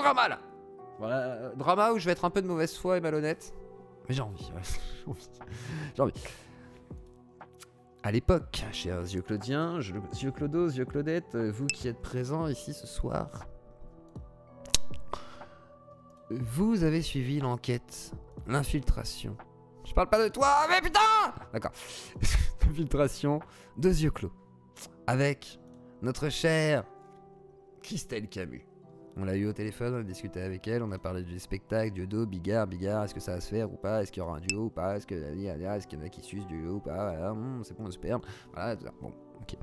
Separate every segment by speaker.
Speaker 1: drama là. Voilà, drama où je vais être un peu de mauvaise foi et malhonnête. Mais j'ai envie, ouais. J'ai envie. À l'époque, chers yeux Claudiens, yeux Clodos, yeux Claudette, vous qui êtes présents ici ce soir, vous avez suivi l'enquête, l'infiltration. Je parle pas de toi, mais putain! D'accord. L'infiltration de yeux clos. Avec notre chère Christelle Camus. On l'a eu au téléphone, on a discuté avec elle, on a parlé du spectacle, du dos, Bigard, est-ce que ça va se faire ou pas? Est-ce qu'il y aura un duo ou pas? Est-ce qu'il y en a qui sucent du duo ou pas? Voilà, c'est bon le sperme. Voilà, tout ça. Bon, ok.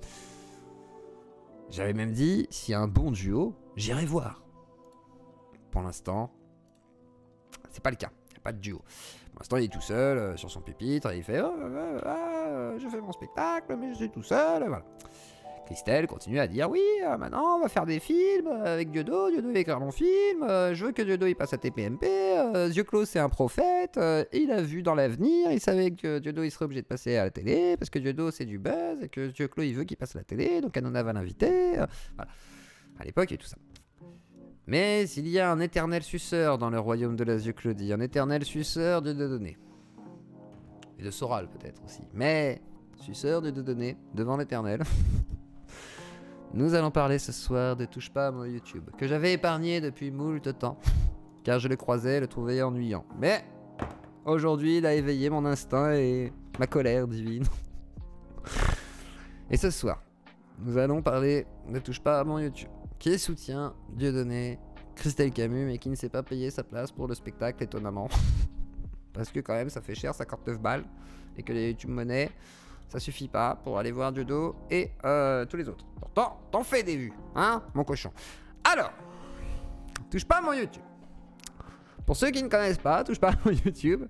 Speaker 1: J'avais même dit, s'il y a un bon duo, j'irai voir. Pour l'instant, c'est pas le cas. Il n'y a pas de duo. Pour l'instant, il est tout seul sur son pupitre et il fait je fais mon spectacle, mais je suis tout seul. Voilà. Christelle continue à dire oui, maintenant on va faire des films avec Dieudo va écrire mon film, je veux que Dieudo il passe à TPMP, Yeux clos c'est un prophète, il a vu dans l'avenir, il savait que Dieudo il serait obligé de passer à la télé parce que Dieudo c'est du buzz et que Yeux clos il veut qu'il passe à la télé, donc Hanouna va l'inviter, voilà. À l'époque et tout ça. Mais il y a un éternel suceur dans le royaume de la Yeux Claudie, un éternel suceur de Dieudonné. Et de Soral peut-être aussi, mais suceur de Dieudonné devant l'éternel. Nous allons parler ce soir de Touche pas à mon YouTube, que j'avais épargné depuis moult temps, car je le croisais, le trouvais ennuyant. Mais aujourd'hui, il a éveillé mon instinct et ma colère divine. Et ce soir, nous allons parler de Touche pas à mon YouTube, qui soutient Dieudonné, Christelle Camus, mais qui ne sait pas payer sa place pour le spectacle, étonnamment. Parce que quand même, ça fait cher, 59 balles, et que les YouTube Money... ça suffit pas pour aller voir Dieudo et tous les autres. Pourtant, t'en fais des vues, hein, mon cochon. Alors, touche pas à mon YouTube. Pour ceux qui ne connaissent pas, touche pas à mon YouTube.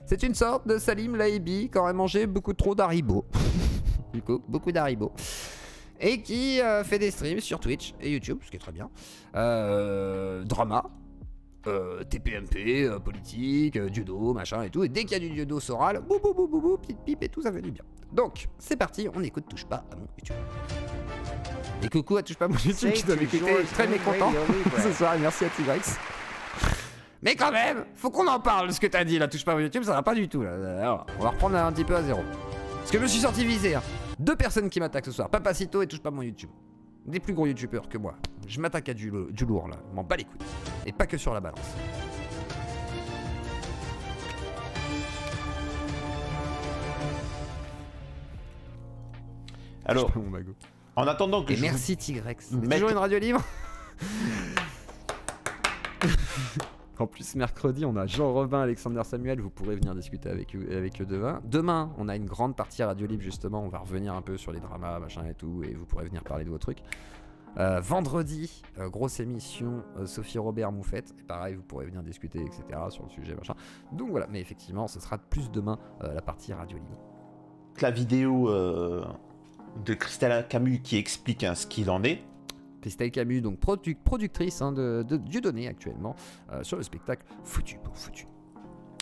Speaker 1: C'est une sorte de Salim Laibi qui aurait mangé beaucoup trop d'Haribo. Du coup, beaucoup d'Haribo. Et qui fait des streams sur Twitch et YouTube, ce qui est très bien. Drama. TPMP, politique, Dieudo, machin et tout. Et dès qu'il y a du Dieudo Soral, bou bou bou bou bou, petite pipe et tout, ça fait du bien. Donc, c'est parti, on écoute Touche pas à mon YouTube. Et coucou à Touche pas à mon YouTube qui doit m'écouter très mécontent ce soir, et merci à Tigrex. Mais quand même, faut qu'on en parle de ce que t'as dit là, Touche pas à mon YouTube, ça va pas du tout là. Alors, on va reprendre un petit peu à zéro. Parce que je me suis sorti visé, hein. 2 personnes qui m'attaquent ce soir, Papacito et Touche pas à mon YouTube. Des plus gros youtubeurs que moi. Je m'attaque à du lourd là, je m'en bats les couilles. Et pas que sur la balance.
Speaker 2: Alors, en attendant que
Speaker 1: et
Speaker 2: je
Speaker 1: merci Tigrex. Toujours une radio libre. En plus, mercredi, on a Jean Robin, Alexander Samuel. Vous pourrez venir discuter avec eux demain. Demain, on a une grande partie radio libre, justement. On va revenir un peu sur les dramas, machin et tout. Et vous pourrez venir parler de vos trucs. Vendredi, grosse émission, Sophie Robert Moufette. Et pareil, vous pourrez venir discuter, etc. sur le sujet, machin. Donc voilà, mais effectivement, ce sera plus demain la partie radio libre.
Speaker 2: La vidéo de Christelle Camus qui explique ce qu'il en est.
Speaker 1: Christelle Camus, donc productrice de Dieudonné actuellement, sur le spectacle Foutu pour Foutu.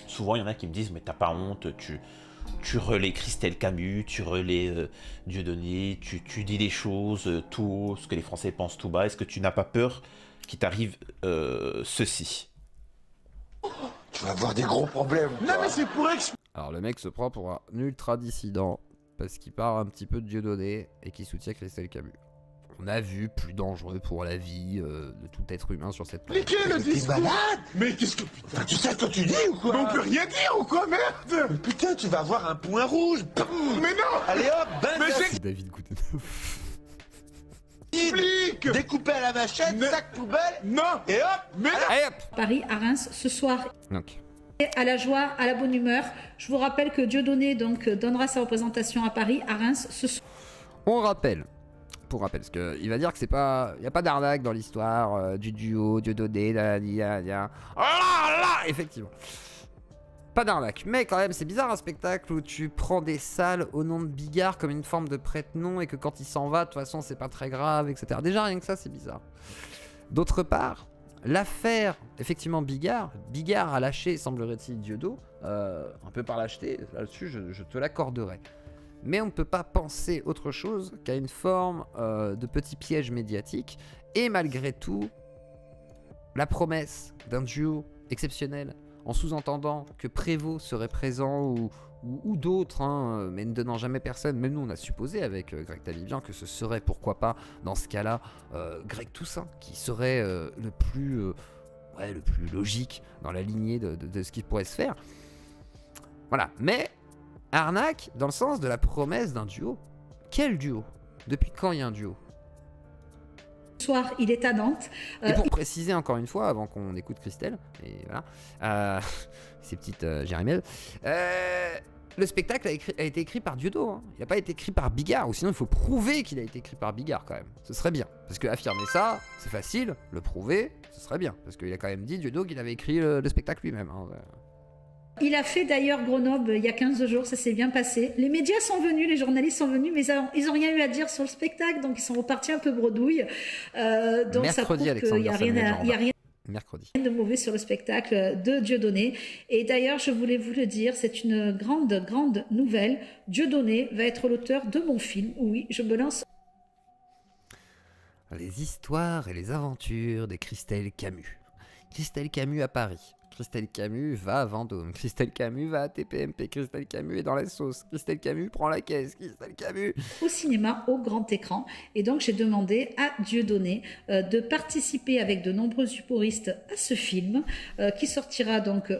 Speaker 2: Souvent, il y en a qui me disent, mais t'as pas honte, tu relais Christelle Camus, tu relais Dieudonné, tu dis des choses tout haut, ce que les Français pensent tout bas. Est-ce que tu n'as pas peur qu'il t'arrive ceci?
Speaker 3: Tu vas avoir des gros problèmes. Non, mais c'est pour
Speaker 1: Alors, le mec se prend pour un ultra dissident parce qu'il part un petit peu de Dieudonné et qui soutient Christelle Camus. On a vu plus dangereux pour la vie de tout être humain sur cette planète.
Speaker 3: Mais quel est le discours? T'es malade? Mais qu'est-ce que putain? Tu sais ce que tu dis ou quoi? Mais on peut rien dire ou quoi, merde? Mais putain, tu vas avoir un point rouge. Mais non! Allez hop,
Speaker 1: c'est David Goudenhoff.
Speaker 3: Flic! Découpé à la machette, sac poubelle. Non! Et hop! Mais non!
Speaker 1: Allez hop!
Speaker 4: Paris à Reims ce soir.
Speaker 1: Donc.
Speaker 4: À la joie, à la bonne humeur. Je vous rappelle que Dieudonné donc donnera sa représentation à Paris, à Reims ce soir.
Speaker 1: On rappelle. Pour rappel, parce qu'il va dire que c'est pas, il y a pas d'arnaque dans l'histoire du duo, Dieudonné, effectivement, pas d'arnaque. Mais quand même, c'est bizarre un spectacle où tu prends des salles au nom de Bigard comme une forme de prête-nom et que quand il s'en va, de toute façon, c'est pas très grave, etc. Déjà rien que ça, c'est bizarre. D'autre part, l'affaire, effectivement, Bigard a lâché, semblerait-il, Dieudo, un peu par lâcheté. Là-dessus, je te l'accorderai. Mais on ne peut pas penser autre chose qu'à une forme de petit piège médiatique. Et malgré tout, la promesse d'un duo exceptionnel, en sous-entendant que Prévost serait présent ou d'autres, hein, mais ne donnant jamais personne. Même nous, on a supposé avec Greg Talibian que ce serait, pourquoi pas, dans ce cas-là, Greg Toussaint, qui serait le plus logique dans la lignée de ce qui pourrait se faire. Voilà, mais arnaque dans le sens de la promesse d'un duo. Quel duo? Depuis quand il y a un duo?
Speaker 4: Ce soir, il est à Nantes.
Speaker 1: Et pour préciser encore une fois, avant qu'on écoute Christelle, et voilà, ces petites jérémiades, le spectacle a été écrit par Dieudonné, hein. Il n'a pas été écrit par Bigard, ou sinon il faut prouver qu'il a été écrit par Bigard quand même. Ce serait bien, parce que affirmer ça, c'est facile, le prouver, ce serait bien, parce qu'il a quand même dit Dieudonné qu'il avait écrit le spectacle lui-même. Hein.
Speaker 4: Il a fait d'ailleurs Grenoble il y a 15 jours, ça s'est bien passé. Les médias sont venus, les journalistes sont venus, mais ils n'ont rien eu à dire sur le spectacle, donc ils sont repartis un peu bredouilles. Donc
Speaker 1: mercredi,
Speaker 4: ça prouve qu'il n'y a rien
Speaker 1: mercredi
Speaker 4: de mauvais sur le spectacle de Dieudonné. Et d'ailleurs, je voulais vous le dire, c'est une grande nouvelle. Dieudonné va être l'auteur de mon film. Oui, je me lance.
Speaker 1: Les histoires et les aventures de Christelle Camus. Christelle Camus à Paris. Christelle Camus va à Vendôme. Christelle Camus va à TPMP. Christelle Camus est dans la sauce. Christelle Camus prend la caisse. Christelle Camus
Speaker 4: Au cinéma, au grand écran. Et donc, j'ai demandé à Dieudonné de participer avec de nombreux humoristes à ce film qui sortira donc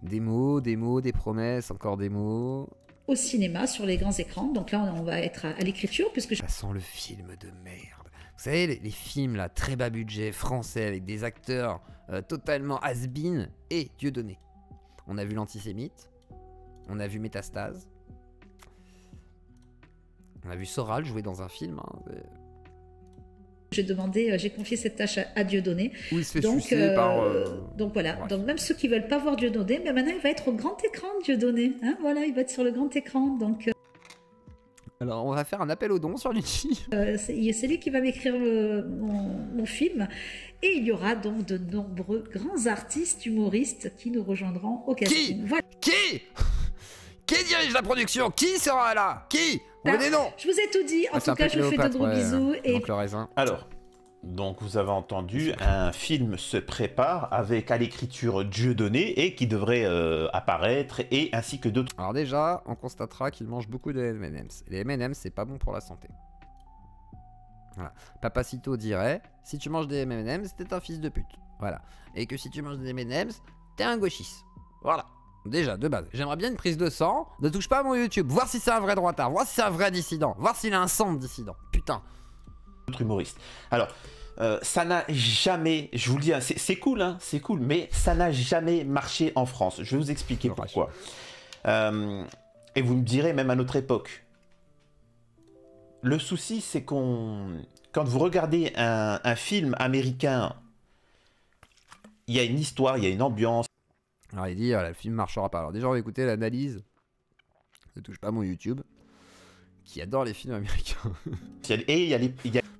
Speaker 1: des mots, des promesses, encore des mots.
Speaker 4: Au cinéma, sur les grands écrans. Donc là, on va être à l'écriture puisque
Speaker 1: ça sent le film de merde. Vous savez, les films là, très bas budget, français, avec des acteurs totalement has-been et Dieudonné. On a vu l'antisémite, on a vu Métastase, on a vu Soral jouer dans un film. Hein.
Speaker 4: J'ai confié cette tâche à Dieudonné.
Speaker 1: Où il se fait sucer par...
Speaker 4: Donc voilà,
Speaker 1: bref.
Speaker 4: donc même ceux qui veulent pas voir Dieudonné, mais maintenant il va être au grand écran, Dieudonné. Hein, voilà, il va être sur le grand écran, donc...
Speaker 1: Alors, on va faire un appel aux dons sur Litchi.
Speaker 4: C'est lui qui va m'écrire mon film. Et il y aura donc de nombreux grands artistes humoristes qui nous rejoindront au casting. Voilà.
Speaker 1: Qui dirige la production? Qui sera là? Qui? Vous avez des noms?
Speaker 4: Je vous ai tout dit. En tout cas, je vous fais de gros bisous. Et...
Speaker 1: Donc le raisin.
Speaker 2: Alors, donc vous avez entendu, un film se prépare avec à l'écriture Dieudonné et qui devrait apparaître et ainsi que d'autres.
Speaker 1: Alors déjà, on constatera qu'il mange beaucoup de M&M's. Les M&M's, c'est pas bon pour la santé. Voilà. Papacito dirait, si tu manges des M&M's, t'es un fils de pute. Voilà. Et que si tu manges des M&M's, t'es un gauchiste. Voilà. Déjà, de base. J'aimerais bien une prise de sang. Ne touche pas à mon YouTube. Voir si c'est un vrai droitard. Voir si c'est un vrai dissident. Voir s'il a un sang de dissident. Putain.
Speaker 2: Humoristes. Alors, ça n'a jamais, je vous le dis, hein, c'est cool, hein, c'est cool, mais ça n'a jamais marché en France. Je vais vous expliquer pourquoi. Et vous me direz, même à notre époque. Le souci, c'est quand vous regardez un film américain, il y a une histoire, il y a une ambiance.
Speaker 1: Alors il dit, voilà, le film marchera pas. Alors déjà, on va écouter l'analyse. Ne touche pas à mon YouTube. Qui adore les films américains.
Speaker 2: Et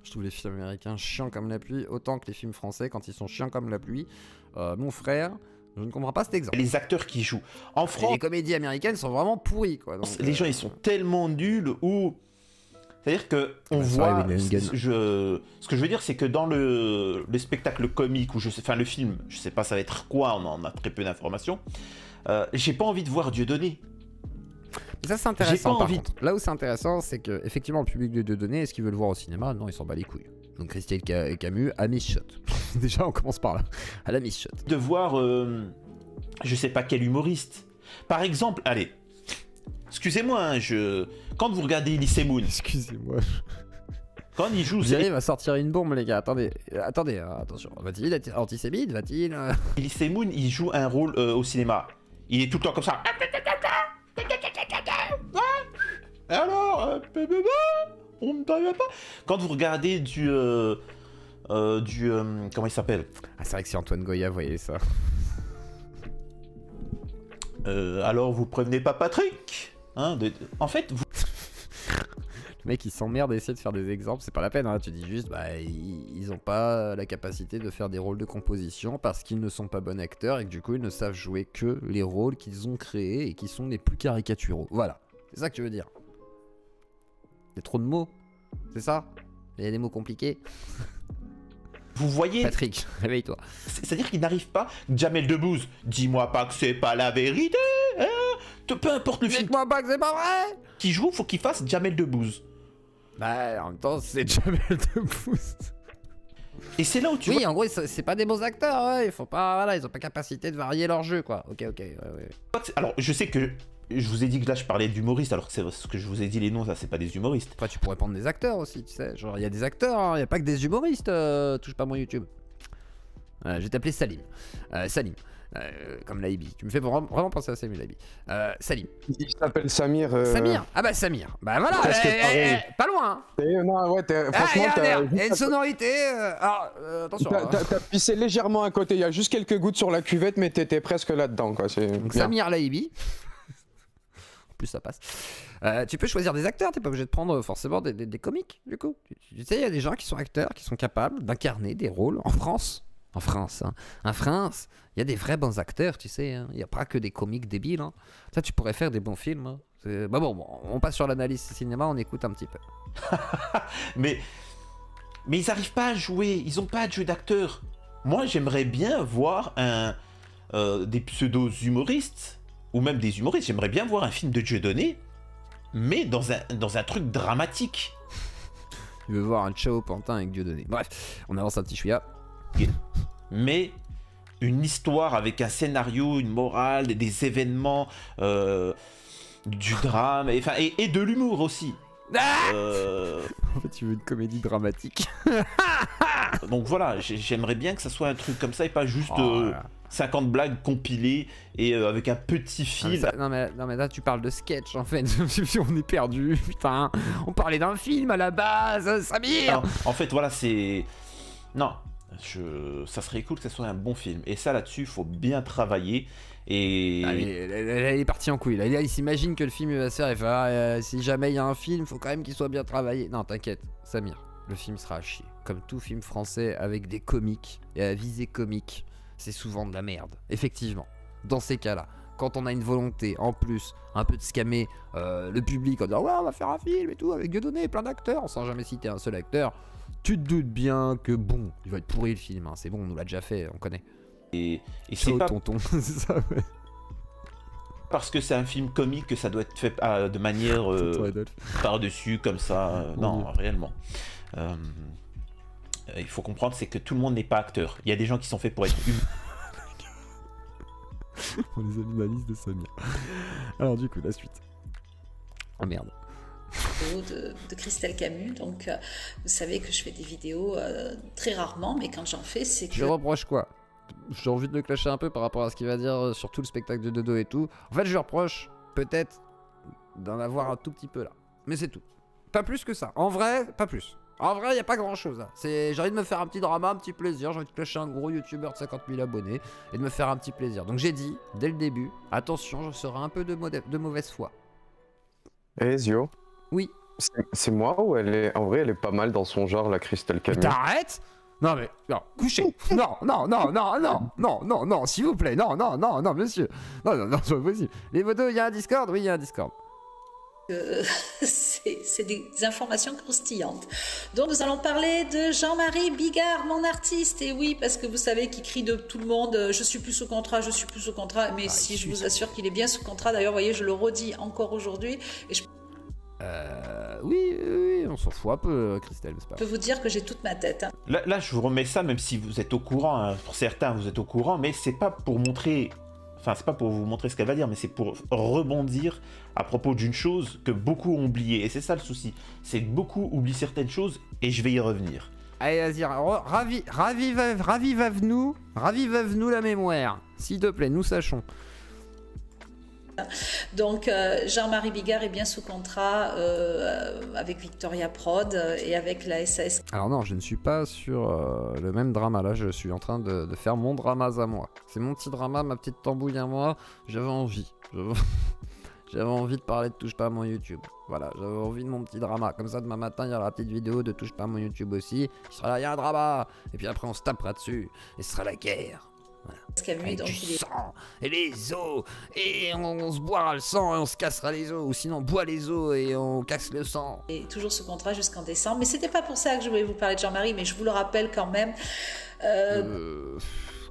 Speaker 1: Je trouve les films américains chiants comme la pluie, autant que les films français quand ils sont chiants comme la pluie. Mon frère, je ne comprends pas cet exemple.
Speaker 2: Les acteurs qui jouent. En France,
Speaker 1: les comédies américaines sont vraiment pourries, quoi. Donc,
Speaker 2: les gens, ils sont tellement nuls ou... C'est-à-dire que on voit... Ce que je veux dire, c'est que dans le spectacle comique, ou le film, je sais pas ça va être quoi, on en a très peu d'informations, j'ai pas envie de voir Dieudonné.
Speaker 1: Mais ça c'est intéressant par contre. Là où c'est intéressant, c'est que effectivement le public de Dieudonné, est-ce qu'il veut le voir au cinéma? Non, il s'en bat les couilles. Donc Christelle Camus à Miss Shot. Déjà on commence par là. À la Miss Shot.
Speaker 2: De voir je sais pas quel humoriste. Par exemple, allez. Excusez-moi, hein, quand vous regardez Elise Moon.
Speaker 1: Excusez-moi.
Speaker 2: Quand il joue...
Speaker 1: Il va sortir une bombe les gars. Attendez, attention. Va-t-il être antisémite? Va-t-il...
Speaker 2: Elise Moon, il joue un rôle au cinéma. Il est tout le temps comme ça. Alors, on ne parle pas. Quand vous regardez comment il s'appelle?
Speaker 1: Ah, c'est vrai que c'est Antoine Goya, vous voyez ça.
Speaker 2: Alors, vous prévenez pas Patrick, hein, en fait, vous...
Speaker 1: Le mec, il s'emmerde à essayer de faire des exemples, c'est pas la peine, hein. Tu dis juste, bah, ils ont pas la capacité de faire des rôles de composition parce qu'ils ne sont pas bons acteurs et que du coup, ils ne savent jouer que les rôles qu'ils ont créés et qui sont les plus caricaturaux. Voilà, c'est ça que tu veux dire. Il y a trop de mots, c'est ça? Il y a des mots compliqués.
Speaker 2: Vous voyez,
Speaker 1: Patrick, réveille-toi.
Speaker 2: c'est-à-dire qu'il n'arrive pas. Jamel Debbouze, dis-moi pas que c'est pas la vérité. Hein, peu importe le film
Speaker 1: Dites-moi pas que c'est pas vrai.
Speaker 2: qui joue, faut qu'il fasse Jamel Debbouze.
Speaker 1: Bah, en même temps, c'est Jamel Debbouze.
Speaker 2: Et c'est là où tu
Speaker 1: Oui,
Speaker 2: vois.
Speaker 1: en gros, c'est pas des bons acteurs, ouais. Il faut pas, voilà, ils ont pas capacité de varier leur jeu, quoi. Ok, ouais.
Speaker 2: Alors, je sais que je vous ai dit que là je parlais d'humoristes, alors que c'est ce que je vous ai dit, les noms, ça c'est pas des humoristes.
Speaker 1: Après, tu pourrais prendre des acteurs aussi, tu sais. Genre, il y a des acteurs, hein, il y a pas que des humoristes. Touche pas mon YouTube. Je vais t'appeler Salim. Salim. Comme Laibi. Tu me fais vraiment penser à Samuel Laibi. Salim.
Speaker 5: Il s'appelle Samir.
Speaker 1: Samir. Ah bah Samir. Bah voilà.
Speaker 5: Presque pareil.
Speaker 1: Pas loin. Hein.
Speaker 5: Non, ouais, franchement,
Speaker 1: Il y a une sonorité. Alors, attention.
Speaker 5: t'as pissé légèrement à côté. Il y a juste quelques gouttes sur la cuvette, mais t'étais presque là-dedans, quoi.
Speaker 1: Donc Samir Laibi. En plus, ça passe. Tu peux choisir des acteurs. T'es pas obligé de prendre forcément des comiques, du coup. Tu sais, il y a des gens qui sont acteurs, qui sont capables d'incarner des rôles en France. En France, hein. En France, il y a des vrais bons acteurs, tu sais. Hein. Il n'y a pas que des comiques débiles. Hein. Ça, tu pourrais faire des bons films. Hein. Bah bon, on passe sur l'analyse cinéma, on écoute un petit peu.
Speaker 2: mais ils arrivent pas à jouer, ils ont pas de jeu d'acteur. Moi, j'aimerais bien voir des pseudo-humoristes, ou même des humoristes. J'aimerais bien voir un film de Dieudonné, mais dans un truc dramatique.
Speaker 1: Tu veux voir un Ciao Pantin avec Dieudonné. Bref, on avance un petit chouïa.
Speaker 2: Mais une histoire avec un scénario, une morale, des événements, du drame, et de l'humour aussi.
Speaker 1: En fait, tu veux une comédie dramatique.
Speaker 2: Donc voilà, j'aimerais bien que ça soit un truc comme ça et pas juste
Speaker 1: Voilà.
Speaker 2: 50 blagues compilées et avec un petit fil.
Speaker 1: Non mais là tu parles de sketch en fait. On est perdu, putain. On parlait d'un film à la base, Samir.
Speaker 2: Non, en fait, voilà, c'est... Non, ça serait cool que ça soit un bon film. Et ça, là-dessus, il faut bien travailler. Et...
Speaker 1: Elle est partie en couille. Là, il s'imagine que le film il va se faire. Il fait, si jamais il y a un film, faut quand même qu'il soit bien travaillé. Non, t'inquiète, Samir. Le film sera à chier. Comme tout film français avec des comiques et à visée comique, c'est souvent de la merde. Effectivement, dans ces cas-là, quand on a une volonté, en plus, un peu de scammer le public en disant ouais, on va faire un film et tout, avec Dieudonné, plein d'acteurs, sans jamais citer un seul acteur, tu te doutes bien que bon, il va être pourri le film, hein. C'est bon, on nous l'a déjà fait, on connaît.
Speaker 2: Et c'est
Speaker 1: Ciao,
Speaker 2: pas
Speaker 1: tonton, c'est ça, ouais.
Speaker 2: parce que c'est un film comique que ça doit être fait de manière par-dessus, comme ça. Non, réellement. Il faut comprendre, c'est que tout le monde n'est pas acteur. Il y a des gens qui sont faits pour être
Speaker 1: Pour les animalistes de Samir. Alors du coup, la suite. Oh merde.
Speaker 4: De Christelle Camus, donc vous savez que je fais des vidéos très rarement, mais quand j'en fais, c'est que...
Speaker 1: Je reproche quoi? J'ai envie de le clasher un peu par rapport à ce qu'il va dire sur tout le spectacle de Dodo et tout. En fait, je lui reproche peut-être d'en avoir un tout petit peu là. Mais c'est tout. Pas plus que ça. En vrai, pas plus. En vrai, il n'y a pas grand chose là. J'ai envie de me faire un petit drama, un petit plaisir. J'ai envie de clasher un gros youtubeur de 50 000 abonnés et de me faire un petit plaisir. Donc j'ai dit, dès le début, attention, je serai un peu de mauvaise foi.
Speaker 5: Ezio.
Speaker 1: Oui.
Speaker 5: C'est moi ou elle est... En vrai, elle est pas mal dans son genre, la Christelle Camus.
Speaker 1: T'arrêtes? Non mais, non, couchez. Non, s'il vous plaît. Non, monsieur. Non, c'est pas possible. Les motos, il y a un Discord? Oui, il y a un Discord.
Speaker 4: C'est des informations croustillantes. Donc nous allons parler de Jean-Marie Bigard, mon artiste. Et oui, parce que vous savez qu'il crie de tout le monde, je suis plus sous contrat, je suis plus sous contrat. Mais si je vous assure qu'il est bien sous contrat. D'ailleurs, vous voyez, je le redis encore aujourd'hui. Et je...
Speaker 1: Oui, on s'en fout un peu, Christelle, c'est pas.
Speaker 4: Je peux vous dire que j'ai toute ma tête. Hein.
Speaker 2: Là, je vous remets ça, même si vous êtes au courant. Hein. Pour certains, vous êtes au courant, mais c'est pas pour montrer... Enfin, c'est pas pour vous montrer ce qu'elle va dire, mais c'est pour rebondir à propos d'une chose que beaucoup ont oubliée. Et c'est ça le souci. C'est que beaucoup oublient certaines choses, et je vais y revenir.
Speaker 1: Allez, vas-y, ravive-nous la mémoire. S'il te plaît, nous sachons.
Speaker 4: Donc Jean-Marie Bigard est bien sous contrat avec Victoria Prod et avec la SAS.
Speaker 1: Alors non, je ne suis pas sur le même drama là, je suis en train de faire mon drama à moi. C'est mon petit drama, ma petite tambouille à moi, j'avais envie. J'avais envie de parler de Touche pas à mon YouTube. Voilà, j'avais envie de mon petit drama. Comme ça, demain matin, il y aura la petite vidéo de Touche pas à mon YouTube aussi. Il sera là, il y a un drama. Et puis après, on se tapera dessus. Et ce sera la guerre. Voilà.
Speaker 4: Camus,
Speaker 1: Avec
Speaker 4: donc
Speaker 1: du
Speaker 4: il est
Speaker 1: sang et les os, et on se boira le sang et on se cassera les os, ou sinon on boit les os et on casse le sang.
Speaker 4: toujours sous contrat jusqu'en décembre. Mais c'était pas pour ça que je voulais vous parler de Jean-Marie, mais je vous le rappelle quand même.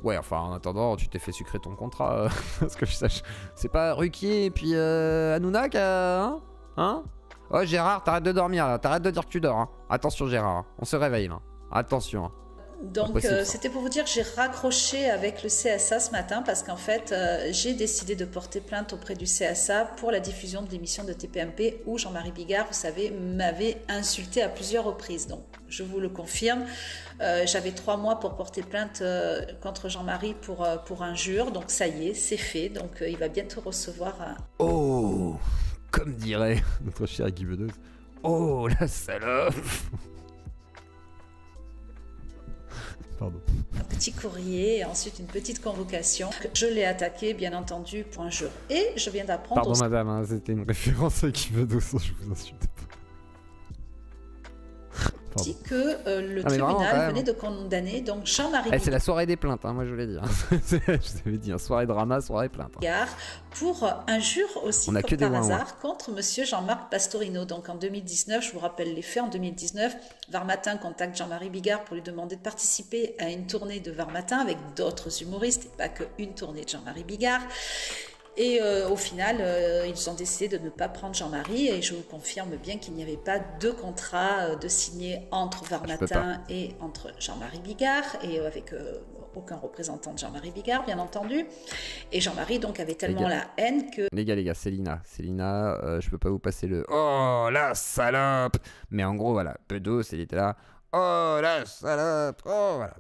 Speaker 1: Ouais, enfin, en attendant, tu t'es fait sucrer ton contrat, parce que je sache. C'est pas Ruquier et puis Hanouna qui a... Hein? Oh, Gérard, t'arrêtes de dormir, là. T'arrêtes de dire que tu dors, hein. Attention, Gérard. Hein. On se réveille, là. Attention. Hein.
Speaker 4: Donc c'était pour vous dire que j'ai raccroché avec le CSA ce matin parce qu'en fait j'ai décidé de porter plainte auprès du CSA pour la diffusion de l'émission de TPMP où Jean-Marie Bigard, vous savez, m'avait insulté à plusieurs reprises. Donc je vous le confirme, j'avais 3 mois pour porter plainte contre Jean-Marie pour injure. Donc ça y est, c'est fait. Donc il va bientôt recevoir un...
Speaker 1: Oh, comme dirait notre chère Guy Bedos. Oh, la salope. Pardon.
Speaker 4: Un petit courrier et ensuite une petite convocation. Je l'ai attaqué, bien entendu, pour injure. Et je viens d'apprendre...
Speaker 1: Pardon, madame, hein, c'était une référence à Guy Bedos, je vous insulte pas.
Speaker 4: Dit que le tribunal venait de condamner donc Jean-Marie
Speaker 1: c'est la soirée des plaintes, hein, moi je voulais dire. Je vous avais dit, soirée drama, soirée plainte.
Speaker 4: Bigard pour injure aussi,
Speaker 1: on a
Speaker 4: comme
Speaker 1: que des
Speaker 4: par hasard, contre monsieur Jean-Marc Pastorino. Donc en 2019, je vous rappelle les faits, en 2019, Varmatin contacte Jean-Marie Bigard pour lui demander de participer à une tournée de Varmatin avec d'autres humoristes, et pas qu'une tournée de Jean-Marie Bigard. Et au final, ils ont décidé de ne pas prendre Jean-Marie et je vous confirme bien qu'il n'y avait pas de contrat de signé entre Varmatin et entre Jean-Marie Bigard et avec aucun représentant de Jean-Marie Bigard, bien entendu. Et Jean-Marie donc avait tellement la haine que...
Speaker 1: Les gars, Célina, je peux pas vous passer le « Oh, la salope !» Mais en gros, voilà, Bedos, il était là... Oh la salope, oh voilà,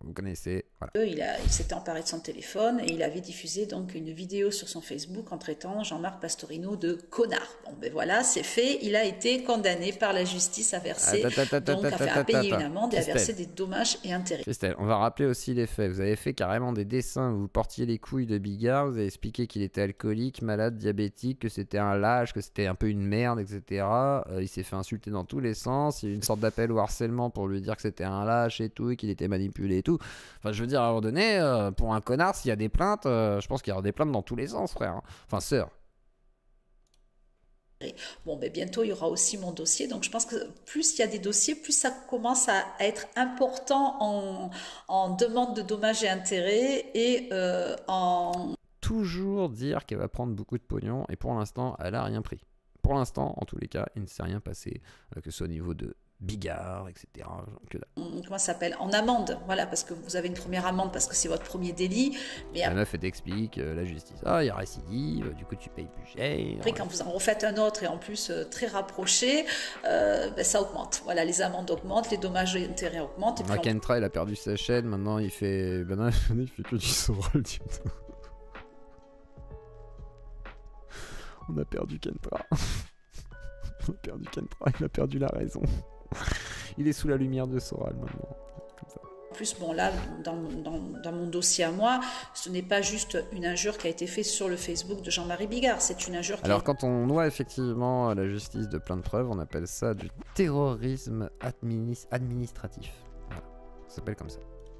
Speaker 1: vous connaissez, voilà.
Speaker 4: Il s'était emparé de son téléphone et il avait diffusé donc une vidéo sur son Facebook en traitant Jean-Marc Pastorino de connard. Bon ben voilà, c'est fait, il a été condamné par la justice à verser, à payer une amende et à verser des dommages et intérêts.
Speaker 1: Christelle, on va rappeler aussi les faits. Vous avez fait carrément des dessins où vous portiez les couilles de Bigard, vous avez expliqué qu'il était alcoolique, malade, diabétique, que c'était un lâche, que c'était un peu une merde, etc. Il s'est fait insulter dans tous les sens, il y a eu une sorte d'appel au harcèlement pour lui dire que c'était un lâche et tout, et qu'il était manipulé et tout. Enfin, je veux dire, à un moment donné, pour un connard, s'il y a des plaintes, je pense qu'il y aura des plaintes dans tous les sens, frère. Hein. Enfin, sœur.
Speaker 4: Bon, ben bientôt, il y aura aussi mon dossier. Donc, je pense que plus il y a des dossiers, plus ça commence à être important en demande de dommages et intérêts et en...
Speaker 1: Toujours dire qu'elle va prendre beaucoup de pognon, et pour l'instant, elle a rien pris. Pour l'instant, en tous les cas, il ne s'est rien passé, que ce soit au niveau de Bigard, etc.
Speaker 4: Comment ça s'appelle? En amende, voilà, parce que vous avez une première amende parce que c'est votre premier délit. Mais
Speaker 1: la meuf, elle t'explique, la justice, il y a récidive, du coup tu payes plus cher.
Speaker 4: Après, quand vous en refaites un autre et en plus très rapproché, ça augmente. Voilà, les amendes augmentent, les dommages et intérêts augmentent. Et puis
Speaker 1: Kentra, il a perdu sa chaîne, maintenant il fait, il fait que du Soral du tout. On a perdu Kentra. On a perdu Kentra, il a perdu la raison. Il est sous la lumière de Soral maintenant. Comme ça.
Speaker 4: En plus, bon là, dans mon dossier à moi, ce n'est pas juste une injure qui a été faite sur le Facebook de Jean-Marie Bigard, c'est une injure qui...
Speaker 1: Alors quand on noie effectivement la justice de plein de preuves, on appelle ça du terrorisme administratif. Voilà, ça s'appelle comme ça.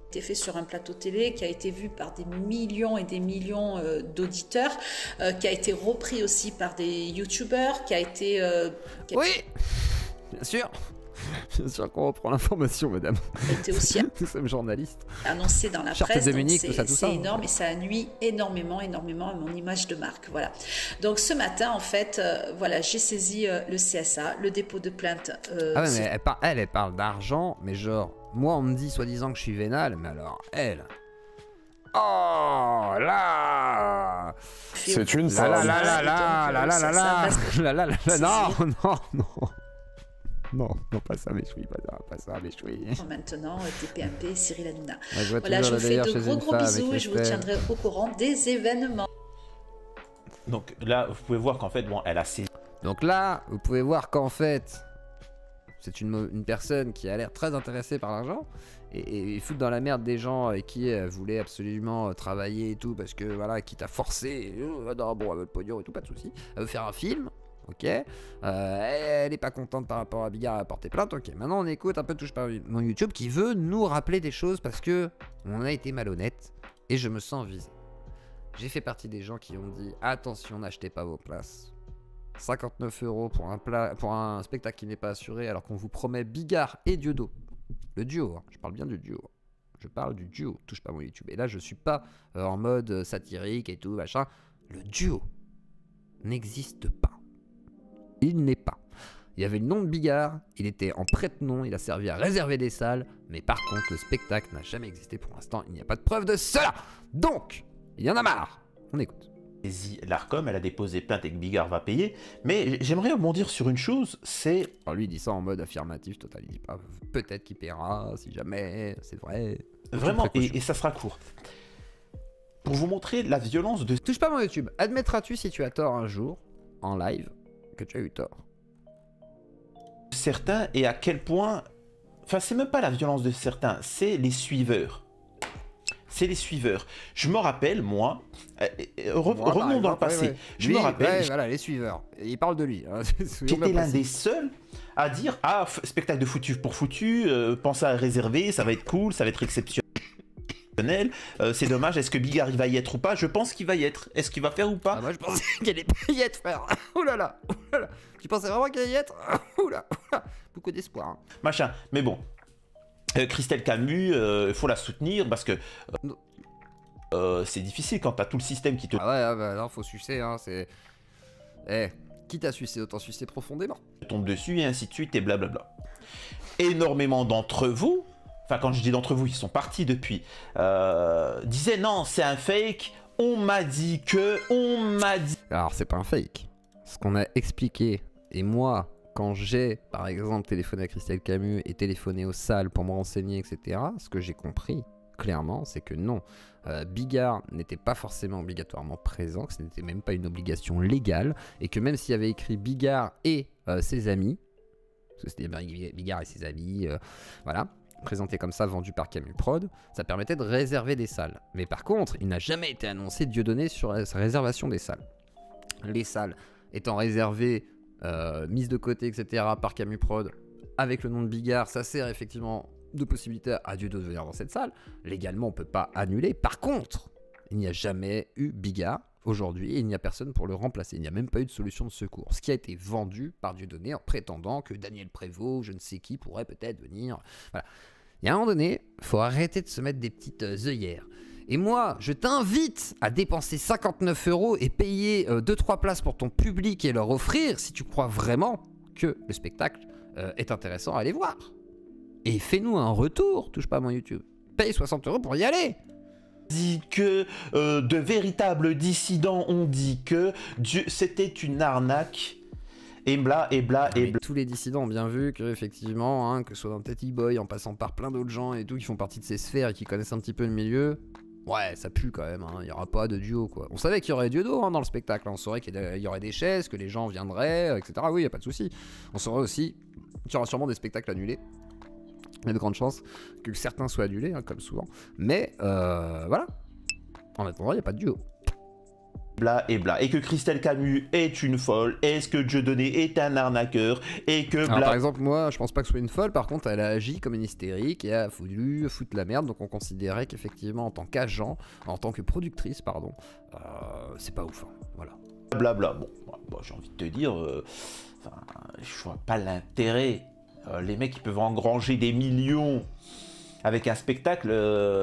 Speaker 4: Été fait sur un plateau télé, qui a été vu par des millions et des millions d'auditeurs, qui a été repris aussi par des youtubeurs, qui a été...
Speaker 1: Oui, bien sûr. Bien sûr qu'on reprend l'information, madame.
Speaker 4: Était aussi
Speaker 1: nous sommes journalistes.
Speaker 4: Annoncé dans la presse,
Speaker 1: c'est
Speaker 4: énorme et ça nuit énormément à mon image de marque. Voilà. Donc ce matin, en fait, voilà, j'ai saisi le CSA, le dépôt de plainte.
Speaker 1: Ah ouais, mais elle parle d'argent, mais genre, moi on me dit soi-disant que je suis vénal, mais alors elle... Oh là,
Speaker 5: c'est une
Speaker 1: femme. Non, pas ça, Méchoui, pas ça, Méchoui.
Speaker 4: Maintenant, TPMP, Cyril Hanouna.
Speaker 1: Ouais,
Speaker 4: voilà, je vous fais de gros bisous et je vous tiendrai au courant des événements.
Speaker 2: Donc là, vous pouvez voir qu'en fait, bon, elle a ses...
Speaker 1: Donc là, vous pouvez voir qu'en fait, c'est une personne qui a l'air très intéressée par l'argent et foutre dans la merde des gens avec qui elle voulait absolument travailler et tout, parce que voilà, quitte à forcer, non, bon, elle veut le pognon et tout, pas de soucis. Elle veut faire un film. Ok, elle est pas contente par rapport à Bigard à porter plainte. Ok, maintenant on écoute un peu Touche par mon YouTube qui veut nous rappeler des choses parce que on a été malhonnête Et je me sens visé. J'ai fait partie des gens qui ont dit attention, n'achetez pas vos places. 59 € pour un spectacle qui n'est pas assuré alors qu'on vous promet Bigard et Dieudo. Le duo, hein. Je parle bien du duo. Je parle du duo, touche pas mon YouTube. Et là, je suis pas en mode satirique et tout, machin. Le duo n'existe pas. Il n'est pas. Il y avait le nom de Bigard, il était en prête-nom, il a servi à réserver des salles, mais par contre, le spectacle n'a jamais existé pour l'instant, il n'y a pas de preuve de cela. Donc, il y en a marre. On écoute.
Speaker 2: L'Arcom, elle a déposé plainte et que Bigard va payer, mais j'aimerais rebondir sur une chose, c'est...
Speaker 1: Alors lui, il dit ça en mode affirmatif total, il dit pas peut-être qu'il paiera, si jamais, c'est vrai.
Speaker 2: Vraiment, et ça sera court. Pour vous montrer la violence de...
Speaker 1: Touche pas mon YouTube, admettras-tu si tu as tort un jour, en live, que tu as eu tort?
Speaker 2: Certains, et à quel point... Enfin, c'est même pas la violence de certains, c'est les suiveurs. C'est les suiveurs. Je me rappelle, moi, revenons dans le passé. Je me rappelle...
Speaker 1: voilà, les suiveurs. Il parle de lui. Hein.
Speaker 2: J'étais l'un des seuls à dire « Ah, spectacle de foutu pour foutu, pensez à réserver, ça va être cool, ça va être exceptionnel. C'est dommage, est-ce que Bigard il va y être ou pas? Je pense qu'il va y être. Est-ce qu'il va faire ou pas?
Speaker 1: Moi, je pensais qu'il allait pas y être, frère. Ouh là là. Tu pensais vraiment qu'il allait y être? Ouh là. Beaucoup d'espoir. Hein.
Speaker 2: Machin. Mais bon. Christelle Camus, il faut la soutenir parce que c'est difficile quand t'as tout le système qui te...
Speaker 1: Ah ouais, bah non, faut sucer, hein, c'est... Quitte à sucer, autant sucer profondément.
Speaker 2: Tombe dessus et ainsi de suite et blablabla. Énormément d'entre vous, enfin quand je dis d'entre vous, ils sont partis depuis, disaient non, c'est un fake, on m'a dit que, Alors c'est pas un fake. Ce qu'on a expliqué,
Speaker 1: et moi... Quand j'ai, par exemple, téléphoné à Christelle Camus et téléphoné aux salles pour me renseigner, etc., ce que j'ai compris, clairement, c'est que non, Bigard n'était pas forcément obligatoirement présent, que ce n'était même pas une obligation légale, et que même s'il y avait écrit Bigard et ses amis, parce que c'était Bigard et ses amis, voilà, présenté comme ça, vendu par Camus Prod, ça permettait de réserver des salles. Mais par contre, il n'a jamais été annoncé Dieudonné sur sa réservation des salles. Les salles étant réservées... mise de côté, etc. par Camus Prod avec le nom de Bigard, ça sert effectivement de possibilité à Dieudo de venir dans cette salle. Légalement, on peut pas annuler. Par contre, il n'y a jamais eu Bigard aujourd'hui et il n'y a personne pour le remplacer. Il n'y a même pas eu de solution de secours. Ce qui a été vendu par Dieudonné en prétendant que Daniel Prévost, je ne sais qui, pourrait peut-être venir. Voilà. Il y a un moment donné, il faut arrêter de se mettre des petites œillères. Et moi, je t'invite à dépenser 59 € et payer 2-3 places pour ton public et leur offrir si tu crois vraiment que le spectacle est intéressant à aller voir. Et fais-nous un retour, touche pas à mon YouTube. Paye 60 € pour y aller.
Speaker 2: Dit que de véritables dissidents ont dit que c'était une arnaque. Et bla, et bla, et bla.
Speaker 1: Tous les dissidents ont bien vu que, effectivement, hein, que ce soit dans Teddy Boy, en passant par plein d'autres gens et tout, qui font partie de ces sphères et qui connaissent un petit peu le milieu, ouais, ça pue quand même, hein. Il n'y aura pas de duo, quoi. On savait qu'il y aurait Dieudo hein, dans le spectacle, hein. On saurait qu'il y aurait des chaises, que les gens viendraient, etc. Oui, il n'y a pas de souci. On saurait aussi qu'il y aura sûrement des spectacles annulés. Il y a de grandes chances que certains soient annulés, hein, comme souvent. Mais, voilà. En attendant, il n'y a pas de duo.
Speaker 2: Bla et bla, et que Christelle Camus est une folle, est-ce que Dieudonné est un arnaqueur, et que bla...
Speaker 1: Alors, par exemple, moi, je pense pas que ce soit une folle, par contre, elle a agi comme une hystérique et a voulu foutre la merde, donc on considérait qu'effectivement, en tant qu'agent, en tant que productrice, pardon, c'est pas ouf, hein. Voilà.
Speaker 2: Blabla, bon, j'ai envie de te dire, je vois pas l'intérêt, les mecs, ils peuvent engranger des millions... Avec un spectacle,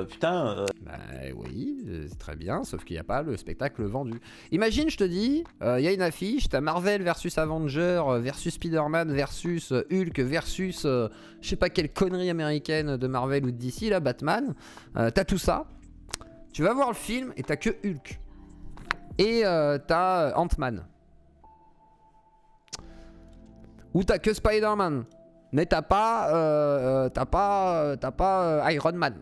Speaker 2: putain...
Speaker 1: Bah oui, c'est très bien, sauf qu'il n'y a pas le spectacle vendu. Imagine, je te dis, il y a une affiche, t'as Marvel versus Avenger, versus Spider-Man, versus Hulk, versus je sais pas quelle connerie américaine de Marvel ou de DC, là, Batman. T'as tout ça. Tu vas voir le film et t'as que Hulk. Et t'as Ant-Man. Ou t'as que Spider-Man. Mais t'as pas Iron Man.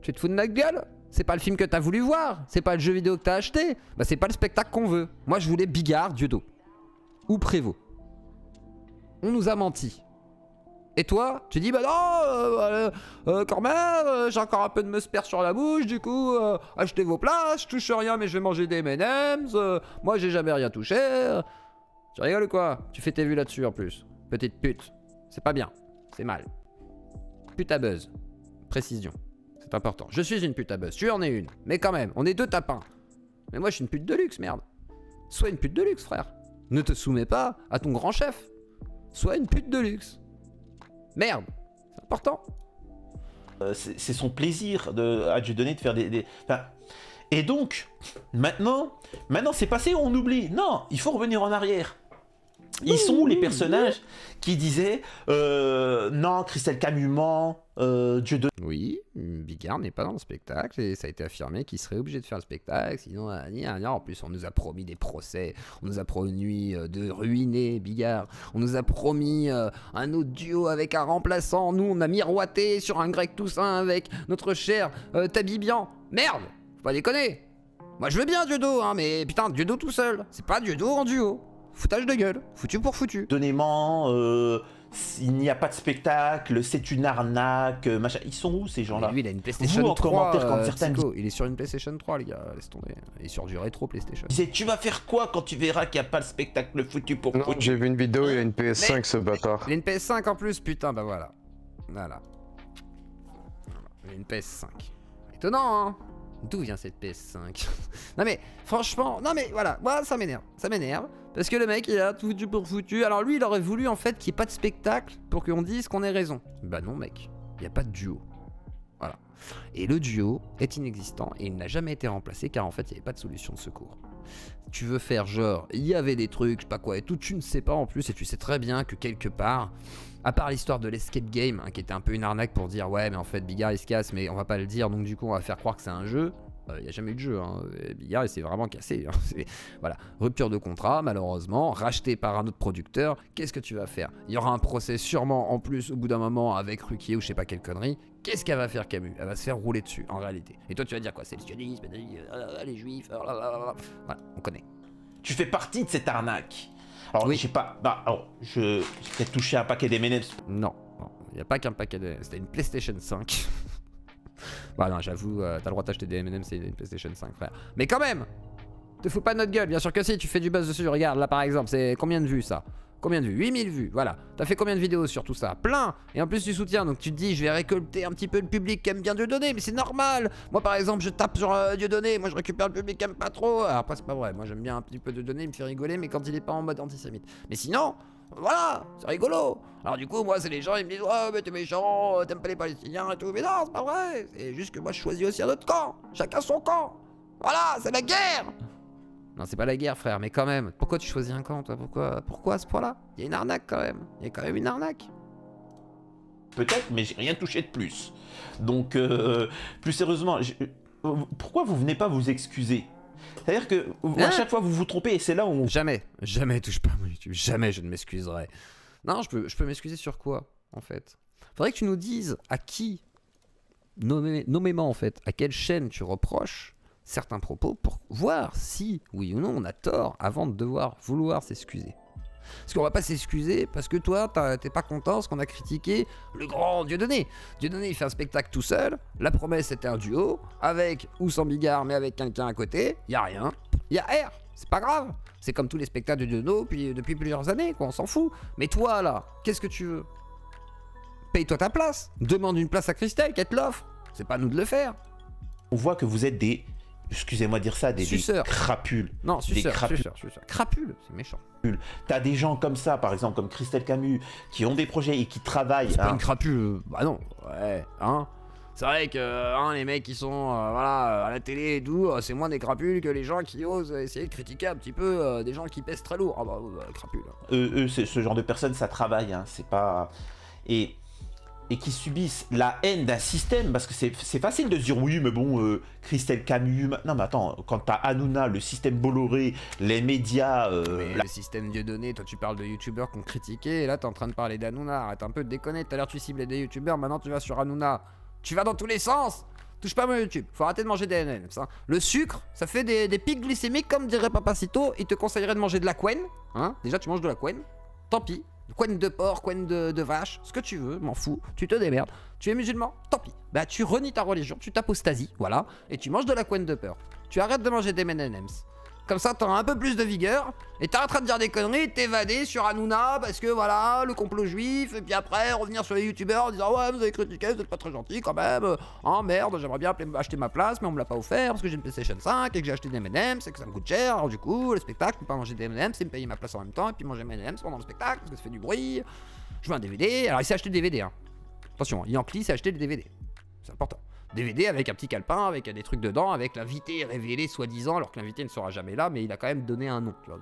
Speaker 1: Tu te fous de notre gueule? C'est pas le film que t'as voulu voir. C'est pas le jeu vidéo que t'as acheté. Bah c'est pas le spectacle qu'on veut. Moi je voulais Bigard, Dieudo. Ou Prévost. On nous a menti. Et toi, tu dis bah non, quand même, j'ai encore un peu de musper sur la bouche, du coup, achetez vos places, je touche rien mais je vais manger des M&M's, moi j'ai jamais rien touché. Tu rigoles ou quoi? Tu fais tes vues là-dessus en plus. Petite pute. C'est pas bien. C'est mal. Pute à buzz. Précision. C'est c'est important. Je suis une pute à buzz, tu en es une. Mais quand même, on est deux tapins. Mais moi, je suis une pute de luxe, merde. Sois une pute de luxe, frère. Ne te soumets pas à ton grand chef. Sois une pute de luxe. Merde, c'est important.
Speaker 2: C'est son plaisir à Dieudonné de faire des... Enfin, et donc, maintenant c'est passé, on oublie. Non, il faut revenir en arrière. Ils sont où les personnages qui disaient non, Christelle Camus ment, Dieudonné...
Speaker 1: Oui, Bigard n'est pas dans le spectacle et ça a été affirmé qu'il serait obligé de faire le spectacle, sinon en plus on nous a promis des procès, on nous a promis de ruiner Bigard, on nous a promis un autre duo avec un remplaçant, nous on a miroité sur un Greg Toussaint avec notre cher Tabibian. Merde, faut pas déconner. Moi je veux bien Dieudo, hein, mais putain Dieudo tout seul, c'est pas Dieudo en duo. Foutage de gueule, foutu pour foutu.
Speaker 2: Donnément, il n'y a pas de spectacle, c'est une arnaque, machin. Ils sont où ces gens-là?
Speaker 1: Lui, il a une PlayStation
Speaker 2: Vous, en
Speaker 1: 3.
Speaker 2: commentaire, quand certains
Speaker 1: Il est sur une PlayStation 3, les gars, laisse tomber. Il est sur du rétro PlayStation.
Speaker 2: disent, tu vas faire quoi quand tu verras qu'il n'y a pas le spectacle foutu pour
Speaker 5: Non,
Speaker 2: foutu?
Speaker 5: j'ai vu une vidéo, il a une PS5 ce bâtard.
Speaker 1: Il a une PS5 en plus, putain, bah voilà. Voilà. Il a une PS5. Étonnant, hein? D'où vient cette PS5? Non mais, franchement, non mais voilà, moi ça m'énerve. Ça m'énerve. Parce que le mec, il a tout foutu pour foutu. Alors lui, il aurait voulu en fait qu'il n'y ait pas de spectacle pour qu'on dise qu'on ait raison. Bah non, mec. Il n'y a pas de duo. Voilà. Et le duo est inexistant et il n'a jamais été remplacé car en fait, il n'y avait pas de solution de secours. Tu veux faire genre, il y avait des trucs, je sais pas quoi et tout, tu ne sais pas en plus et tu sais très bien que quelque part, à part l'histoire de l'escape game, hein, qui était un peu une arnaque pour dire ouais mais en fait Bigard il se casse mais on va pas le dire donc du coup on va faire croire que c'est un jeu. Il n'y a jamais eu de jeu, hein. Bigard il s'est vraiment cassé, hein. Voilà, rupture de contrat malheureusement, racheté par un autre producteur, qu'est-ce que tu vas faire? Il y aura un procès sûrement en plus au bout d'un moment avec Ruquier ou je sais pas quelle connerie. Qu'est-ce qu'elle va faire Camus? Elle va se faire rouler dessus en réalité. Et toi tu vas dire quoi? C'est le sionisme, les juifs, voilà, on connaît.
Speaker 2: Tu fais partie de cette arnaque. Alors
Speaker 1: Oui.
Speaker 2: je sais pas, bah alors j'ai peut-être touché un paquet d'M&M's.
Speaker 1: Non, il n'y a pas qu'un paquet de... C'était une PlayStation 5. Bah non, j'avoue, t'as le droit d'acheter des M&M's, c'est une PlayStation 5, frère. Mais quand même, te fous pas de notre gueule, bien sûr que si, tu fais du buzz dessus, regarde, là par exemple, c'est combien de vues ça? Combien de vues? 8000 vues, voilà. T'as fait combien de vidéos sur tout ça? Plein. Et en plus tu soutiens, donc tu te dis, je vais récolter un petit peu le public qui aime bien Dieudonné, mais c'est normal. Moi par exemple, je tape sur Dieudonné, moi je récupère le public qui aime pas trop. Alors après c'est pas vrai, moi j'aime bien un petit peu Dieudonné, il me fait rigoler, mais quand il est pas en mode antisémite. Mais sinon... Voilà, c'est rigolo. Alors du coup, moi, c'est les gens, ils me disent ouais, mais t'es méchant, t'aimes pas les Palestiniens et tout. Mais non, c'est pas vrai. C'est juste que moi, je choisis aussi un autre camp. Chacun son camp. Voilà, c'est la guerre. Non, c'est pas la guerre, frère, mais quand même. Pourquoi tu choisis un camp, toi? Pourquoi à ce point-là? Il y a une arnaque quand même. Il y a quand même une arnaque.
Speaker 2: Peut-être, mais j'ai rien touché de plus. Donc, plus sérieusement, pourquoi vous venez pas vous excuser? C'est-à-dire que à chaque fois vous vous trompez et c'est là où on...
Speaker 1: Jamais touche pas à mon YouTube, jamais je ne m'excuserai. Non, je peux m'excuser sur quoi, en fait? Faudrait que tu nous dises à qui, nommément en fait, à quelle chaîne tu reproches certains propos pour voir si, oui ou non, on a tort avant de vouloir s'excuser. Parce qu'on va pas s'excuser parce que toi, t'es pas content parce qu'on a critiqué le grand Dieudonné. Dieudonné, il fait un spectacle tout seul. La promesse, c'était un duo, avec ou sans Bigard, mais avec quelqu'un à côté. Y a rien. Y a R. C'est pas grave. C'est comme tous les spectacles de Dieudonné depuis plusieurs années, quoi. On s'en fout. Mais toi, là, qu'est-ce que tu veux? Paye-toi ta place. Demande une place à Christelle, qu'elle te l'offre. C'est pas à nous de le faire.
Speaker 2: On voit que vous êtes des... Excusez-moi de dire ça, des crapules.
Speaker 1: Non,
Speaker 2: des crapules.
Speaker 1: Crapule, c'est méchant.
Speaker 2: T'as des gens comme ça, par exemple, comme Christelle Camus, qui ont des projets et qui travaillent.
Speaker 1: C'est pas une crapule, bah non, ouais, hein. C'est vrai que les mecs qui sont voilà, à la télé et tout, c'est moins des crapules que les gens qui osent essayer de critiquer un petit peu des gens qui pèsent très lourd. Ah bah, crapules.
Speaker 2: Eux, ce genre de personnes, ça travaille, hein, c'est pas... Et qui subissent la haine d'un système, parce que c'est facile de se dire oui mais bon Christelle Camus, non mais attends, quand t'as Hanouna, le système Bolloré, les médias...
Speaker 1: Le système Dieudonné, toi tu parles de youtubeurs qu'on critiquait, et là t'es en train de parler d'Hanouna, arrête un peu de déconner, tout à l'heure tu ciblais des youtubeurs, maintenant tu vas sur Hanouna, tu vas dans tous les sens, touche pas à mon YouTube, faut arrêter de manger des M&M's, hein. Le sucre, ça fait des pics glycémiques comme dirait Papacito, il te conseillerait de manger de la couenne, hein, déjà tu manges de la couenne, tant pis. Couenne de porc, couenne de vache, ce que tu veux, m'en fous, tu te démerdes. Tu es musulman, tant pis. Bah tu renies ta religion, tu t'apostasies, voilà, et tu manges de la couenne de porc. Tu arrêtes de manger des M&M's. Comme ça, t'auras un peu plus de vigueur. Et t'arrêteras de dire des conneries, t'évader sur Hanouna parce que voilà, le complot juif. Et puis après, revenir sur les youtubeurs en disant ouais, vous avez critiqué, vous êtes pas très gentil quand même. Oh merde, j'aimerais bien acheter ma place, mais on me l'a pas offert parce que j'ai une PlayStation 5 et que j'ai acheté des M&M's et que ça me coûte cher. Alors du coup, le spectacle, je peux pas manger des M&M's et me payer ma place en même temps et puis manger mes M&M's pendant le spectacle parce que ça fait du bruit. Je veux un DVD. Alors il s'est acheté des DVD, hein. Attention, Yankee s'est acheté des DVD. C'est important. DVD avec un petit calepin, avec des trucs dedans, avec l'invité révélé soi-disant, alors que l'invité ne sera jamais là, mais il a quand même donné un nom. Tu vois.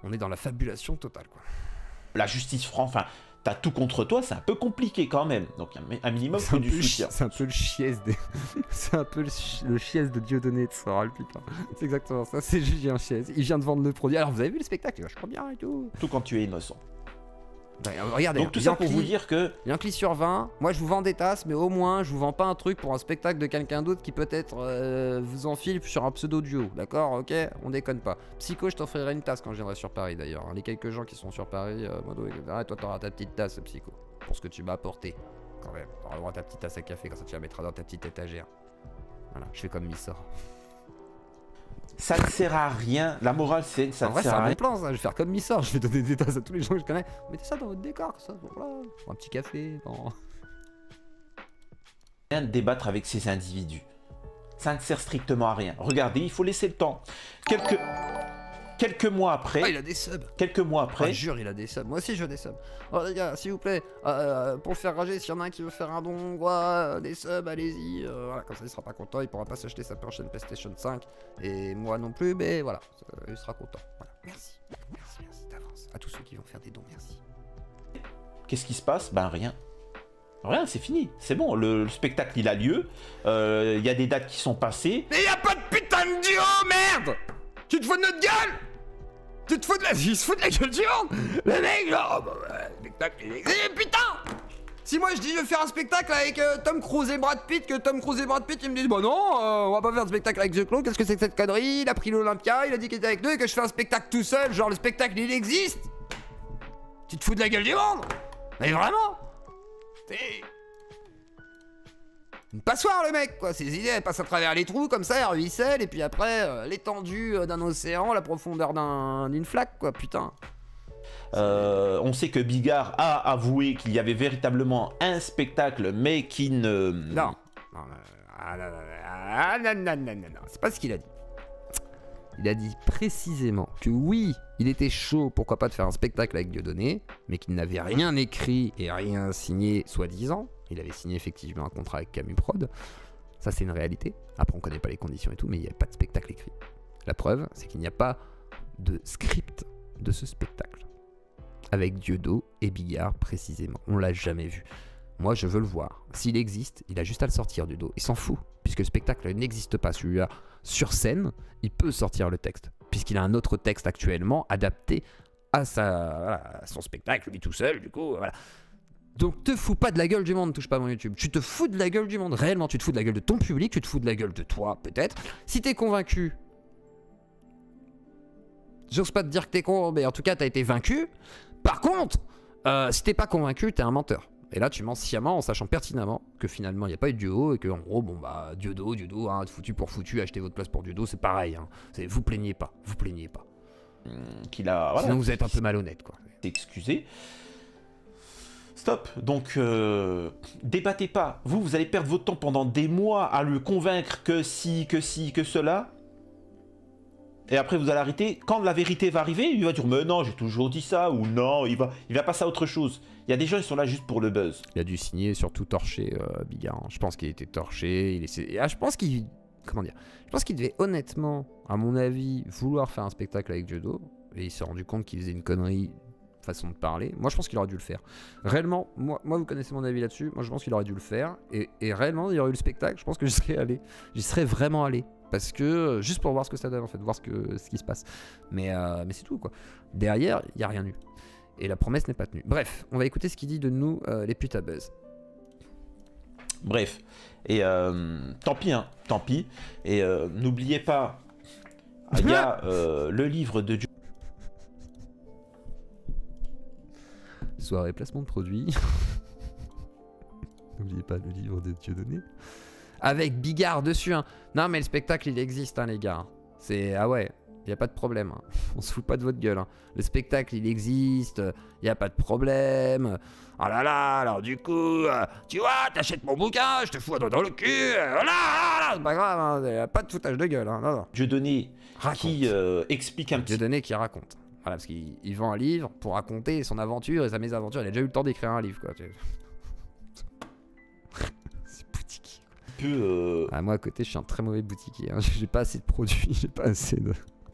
Speaker 1: On est dans la fabulation totale, quoi.
Speaker 2: La justice France, enfin, t'as tout contre toi, c'est un peu compliqué quand même. Donc un minimum, faut du soutien.
Speaker 1: C'est un peu le chiesse des... C'est un peu le chiesse de Dieudonné de Soral, putain. C'est exactement ça, c'est Julien Chiesse. Il vient de vendre le produit. Alors vous avez vu le spectacle, il est vachement bien et tout.
Speaker 2: Tout quand tu es innocent.
Speaker 1: Ben, regardez,
Speaker 2: donc tout ça pour vous dire que...
Speaker 1: Yankee sur 20, moi je vous vends des tasses, mais au moins je vous vends pas un truc pour un spectacle de quelqu'un d'autre qui peut-être vous enfile sur un pseudo duo, d'accord? Ok, on déconne pas. Psycho, je t'offrirai une tasse quand je viendrai sur Paris d'ailleurs. Les quelques gens qui sont sur Paris, Modo, etc. Et toi t'auras ta petite tasse, Psycho, pour ce que tu m'as apporté. Quand même, t'auras le droit à ta petite tasse à café, quand ça tu la mettras dans ta petite étagère. Voilà, je fais comme Missor.
Speaker 2: Ça ne sert à rien. La morale, c'est ça
Speaker 1: en
Speaker 2: ne
Speaker 1: vrai,
Speaker 2: sert
Speaker 1: c'est
Speaker 2: à
Speaker 1: un
Speaker 2: rien.
Speaker 1: bon plan, ça. Je vais faire comme Missor. Je vais donner des tasses à tous les gens que je connais. Mettez ça dans votre décor, ça. Voilà. Un petit café. Dans...
Speaker 2: Rien de débattre avec ces individus. Ça ne sert strictement à rien. Regardez, il faut laisser le temps. Quelques mois après...
Speaker 1: Ah, il a des subs.
Speaker 2: Quelques mois après...
Speaker 1: Ah, jure, il a des subs. Moi aussi, je veux des subs. Oh, les gars, s'il vous plaît, pour le faire rager, s'il y en a un qui veut faire un don, des subs, allez-y. Voilà, comme ça, il sera pas content. Il pourra pas s'acheter sa prochaine PlayStation 5. Et moi non plus, mais voilà, il sera content. Voilà. Merci. Merci d'avance. À tous ceux qui vont faire des dons, merci.
Speaker 2: Qu'est-ce qui se passe? Ben rien. Rien, c'est fini. C'est bon, le spectacle, il a lieu. Il y a des dates qui sont passées.
Speaker 1: Mais y a pas de putain de duo, merde! Tu te fous de notre gueule? Tu te fous de la vie, il se fout de la gueule du monde. Le mec, genre, le spectacle, il existe. Putain! Si moi je dis je vais faire un spectacle avec Tom Cruise et Brad Pitt, que Tom Cruise et Brad Pitt ils me disent bah non, on va pas faire de spectacle avec The Claw, qu'est-ce que c'est que cette connerie? Il a pris l'Olympia, il a dit qu'il était avec nous et que je fais un spectacle tout seul, genre le spectacle il existe. Tu te fous de la gueule du monde? Mais vraiment? C'est... une passoire le mec quoi, ses idées elles passent à travers les trous comme ça, elles ruissellent et puis après l'étendue d'un océan, la profondeur d'une flaque quoi, putain.
Speaker 2: On sait que Bigard a avoué qu'il y avait véritablement un spectacle mais qui ne...
Speaker 1: Non, c'est pas ce qu'il a dit. Il a dit précisément que oui, il était chaud, pourquoi pas de faire un spectacle avec Dieudonné, mais qu'il n'avait rien écrit et rien signé soi-disant. Il avait signé effectivement un contrat avec Camus Prod. Ça, c'est une réalité. Après, on connaît pas les conditions et tout, mais il n'y a pas de spectacle écrit. La preuve, c'est qu'il n'y a pas de script de ce spectacle. Avec Dieudo et Bigard, précisément. On l'a jamais vu. Moi, je veux le voir. S'il existe, il a juste à le sortir du dos. Il s'en fout, puisque le spectacle n'existe pas. Celui-là, sur scène, il peut sortir le texte, puisqu'il a un autre texte actuellement adapté à son spectacle, lui tout seul, du coup, voilà. Donc te fous pas de la gueule du monde, touche pas à mon YouTube. Tu te fous de la gueule du monde, réellement, tu te fous de la gueule de ton public, tu te fous de la gueule de toi, peut-être. Si t'es convaincu, j'ose pas te dire que t'es con, mais en tout cas t'as été vaincu. Par contre, si t'es pas convaincu, t'es un menteur. Et là, tu mens sciemment en sachant pertinemment que finalement, il n'y a pas eu de duo et que en gros, bon bah, Dieudo, hein, foutu pour foutu, achetez votre place pour Dieudo, c'est pareil. Hein. Vous plaignez pas.
Speaker 2: Qu'il a... Voilà.
Speaker 1: Sinon, vous êtes un peu malhonnête, quoi.
Speaker 2: Excusez. Stop. Donc, débattez pas. Vous allez perdre votre temps pendant des mois à le convaincre que si, que cela. Et après, vous allez arrêter. Quand la vérité va arriver, il va dire « Mais non, j'ai toujours dit ça » ou « Non, il va passer à autre chose ». Il y a des gens qui sont là juste pour le buzz.
Speaker 1: Il a dû signer, surtout torcher Bigard. Je pense qu'il était torché. Je pense qu'il... Comment dire? Je pense qu'il devait honnêtement, à mon avis, vouloir faire un spectacle avec Dieudo. Et il s'est rendu compte qu'il faisait une connerie, façon de parler. Moi, je pense qu'il aurait dû le faire. Réellement, moi vous connaissez mon avis là-dessus. Moi, je pense qu'il aurait dû le faire. Et réellement, il y aurait eu le spectacle. Je pense que j'y serais allé. J'y serais vraiment allé. Parce que, juste pour voir ce que ça donne en fait, voir ce qui se passe. Mais c'est tout quoi. Derrière, il n'y a rien eu. Et la promesse n'est pas tenue. Bref, on va écouter ce qu'il dit de nous, les putes à buzz.
Speaker 2: Bref. Et tant pis, hein, tant pis. Et n'oubliez pas, il y a le livre de...
Speaker 1: Soirée placement de produits. N'oubliez pas le livre de Dieudonné. Avec Bigard dessus, hein. Non mais le spectacle il existe hein les gars. C'est... Ah ouais, y a pas de problème. Hein. On se fout pas de votre gueule. Hein. Le spectacle, il existe. Y a pas de problème. Oh là là, alors du coup, tu vois, t'achètes mon bouquin, je te fous un doigt dans le cul. Là, c'est pas grave, hein. Y a pas de foutage de gueule. Hein. Non, non.
Speaker 2: Dieudonné qui explique un petit...
Speaker 1: Dieudonné qui raconte. Voilà, parce qu'il vend un livre pour raconter son aventure et sa mésaventure. Il a déjà eu le temps d'écrire un livre, quoi. C'est boutiquier. Ah, moi, à côté, je suis un très mauvais boutiquier. Hein. J'ai pas assez de produits, j'ai pas assez de...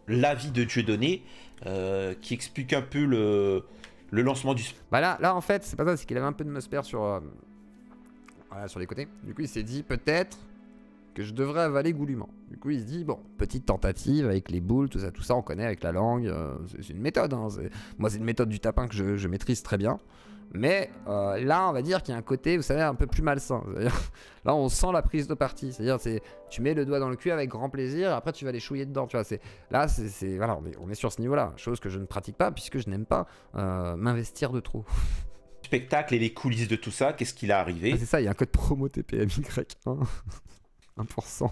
Speaker 2: L'avis de Dieudonné qui explique un peu le lancement du...
Speaker 1: Bah là, en fait, c'est pas ça, c'est qu'il avait un peu de musper sur, voilà, sur les côtés. Du coup, il s'est dit, peut-être que je devrais avaler goulûment. Du coup, il se dit, bon, petite tentative avec les boules, tout ça, on connaît avec la langue. C'est une méthode. Hein, moi, c'est une méthode du tapin que je maîtrise très bien. Mais là, on va dire qu'il y a un côté, vous savez, un peu plus malsain. Là, on sent la prise de parti. C'est-à-dire, tu mets le doigt dans le cul avec grand plaisir, et après, tu vas les chouiller dedans. Tu vois, là, voilà, on est sur ce niveau-là. Chose que je ne pratique pas, puisque je n'aime pas m'investir de trop.
Speaker 2: Spectacle et les coulisses de tout ça, qu'est-ce qu'il a arrivé?
Speaker 1: Ah, c'est ça, il y a un code promo TPMY, hein. 1%.